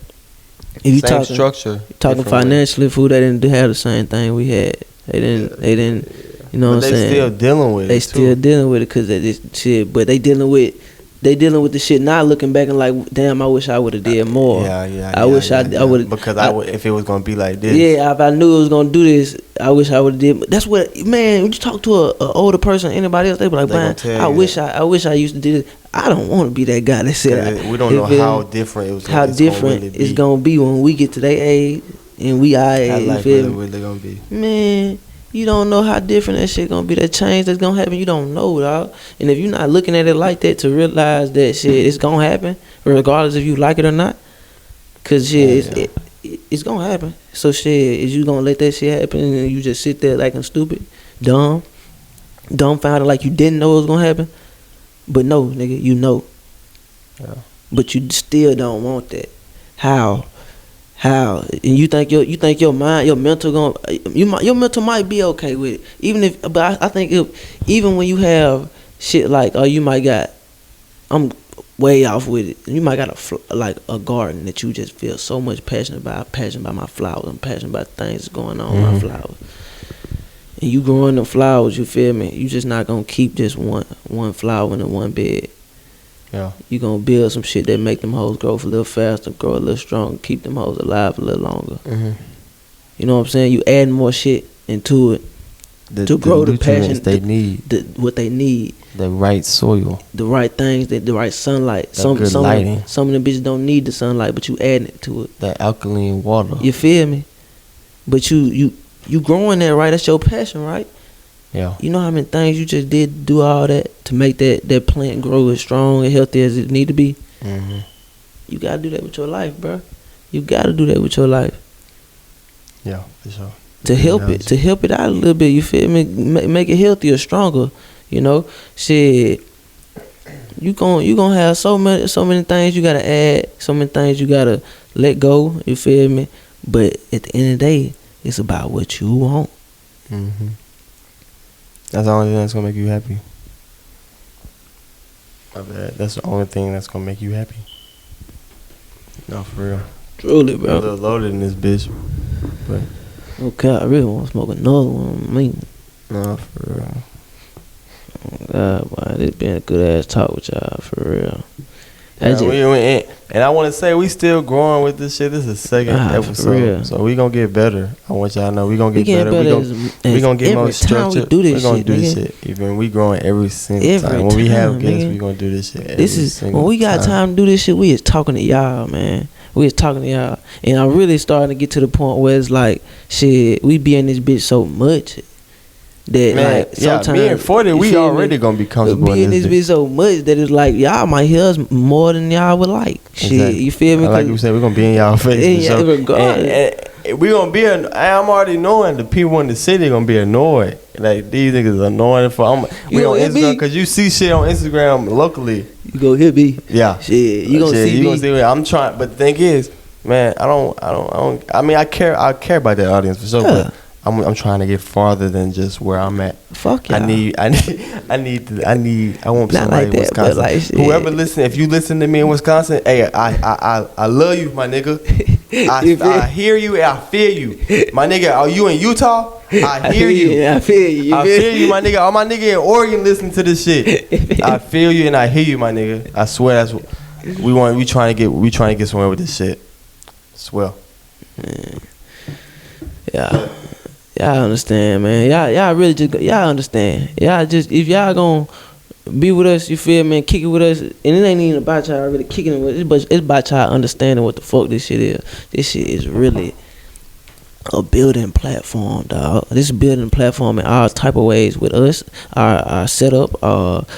If you same structure, talking financially, way. Food, they didn't have the same thing we had. They didn't. You know what I'm saying? They still dealing with it. They still dealing with it, cause of this shit. But they dealing with the shit now, looking back and like, damn, I wish I would have did more. I wish I would have. Because if it was gonna be like this. Yeah, if I knew it was gonna do this, I wish I would have did. That's what, man. When you talk to a older person, anybody else, they be like, man, I wish I used to do this. I don't want to be that guy that said. We don't know how different it was. How different it's gonna be when we get to their age and we our age. Like really gonna be. Man. You don't know how different that shit gonna be. That change that's gonna happen, you don't know, dog. And if you're not looking at it like that to realize that shit, it's gonna happen, regardless if you like it or not. Cause shit, it's gonna happen. So shit, is you gonna let that shit happen and you just sit there like I'm stupid, dumbfounded, like you didn't know it was gonna happen? But no, nigga, you know. Yeah. But you still don't want that. How? And you think your mind, your mental your mental might be okay with it. But I think even when you have shit like, you might got, I'm way off with it. You might got a garden that you just feel so much passionate about. I'm passionate about my flowers. I'm passionate about things that's going on with my flowers. And you growing the flowers, you feel me? You just not gonna keep just one flower in one bed. Yeah. You gonna build some shit that make them hoes grow a little faster, grow a little stronger, keep them hoes alive a little longer. Mm-hmm. You know what I'm saying? You add more shit into it to grow the passion they need, what they need. the right soil, The right things, the right sunlight. Some lighting. Some of the bitches don't need the sunlight, but you adding it to it. that alkaline water. You feel me? But you growing that, right? That's your passion, right? Yeah. You know how many things you just did to do all that to make that plant grow as strong and healthy as it need to be? Mm-hmm. You gotta do that with your life, bro. You gotta do that with your life. Yeah, for sure. To help it out a little bit, you feel me? Make it healthier, stronger, you know? Shit, you gonna have so many things you gotta add, so many things you gotta let go, you feel me? But at the end of the day, it's about what you want. Mm-hmm. That's the only thing that's gonna make you happy. My bad. That's the only thing that's gonna make you happy. No, for real. Truly, A bro. little loaded in this bitch, but Okay, I really want to smoke another one. I mean, no, for real. God, boy, this been a good ass talk with y'all, for real. And I want to say we still growing with this shit. This is the second for real. episode, so we gonna get better. I want y'all to know we gonna We get getting better. We gonna get more every time structured. we do this gonna shit, do this nigga. shit. Even we growing every single Every time. When we have time, guests, nigga. we gonna do this shit. This is when we got time to do this shit. We is talking to y'all, man. We is talking to y'all, and I'm really starting to get to the point where it's like, shit, we be in this bitch so much that Man, like sometimes me and 40, you we feel already me? gonna be comfortable Be in this bitch. bitch so much that it's like y'all might hear us more than y'all would like. Shit, Exactly. you feel me? Like we said, we're gonna be in y'all face. Yeah, for sure. regardless. And we gonna be. I'm already knowing the people in the city gonna be annoyed. Like these niggas annoying for. We on Instagram because you see shit on Instagram locally. You go hit me. Yeah. Shit, you gonna see you me. gonna see me. I'm trying, but the thing is, man, I don't. I mean, I care about that audience for sure. Yeah. But I'm trying to get farther than just where I'm at. Fuck y'all. I want Not somebody like in that, Wisconsin. but like shit. Whoever listen, if you listen to me in Wisconsin, hey, I love you, my nigga. I hear you and I feel you. My nigga, are you in Utah? I hear you. I feel you. I feel you, my nigga. All my nigga in Oregon listen to this shit. I feel you and I hear you, my nigga. I swear that's what we trying to get somewhere with this shit. Swear. Yeah. Y'all understand, man. Y'all really just y'all understand. Y'all just if y'all gonna be with us, you feel me, and kick it with us, and it ain't even about y'all really kicking it with us, but it's about y'all understanding what the fuck this shit is. This shit is really a building platform, dog. This is a building platform in all type of ways with us, our setup,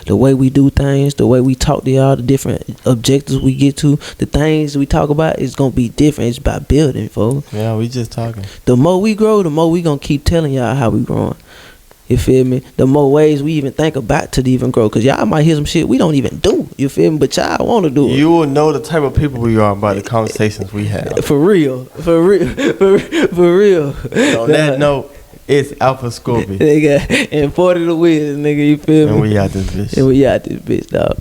the way we do things, the way we talk to y'all, the different objectives we get to, the things we talk about is gonna be different. It's about building, folks. Yeah, we just talking. The more we grow, the more we gonna keep telling y'all how we growing. You feel me? The more ways we even think about to even grow, cause y'all might hear some shit we don't even do. You feel me? But y'all want to do it. You will know the type of people we are by the conversations we have. For real. On that note, it's Alpha Scorpii. Nigga, and 40 to win, nigga. You feel me? And we out this bitch. And we out this bitch, dog.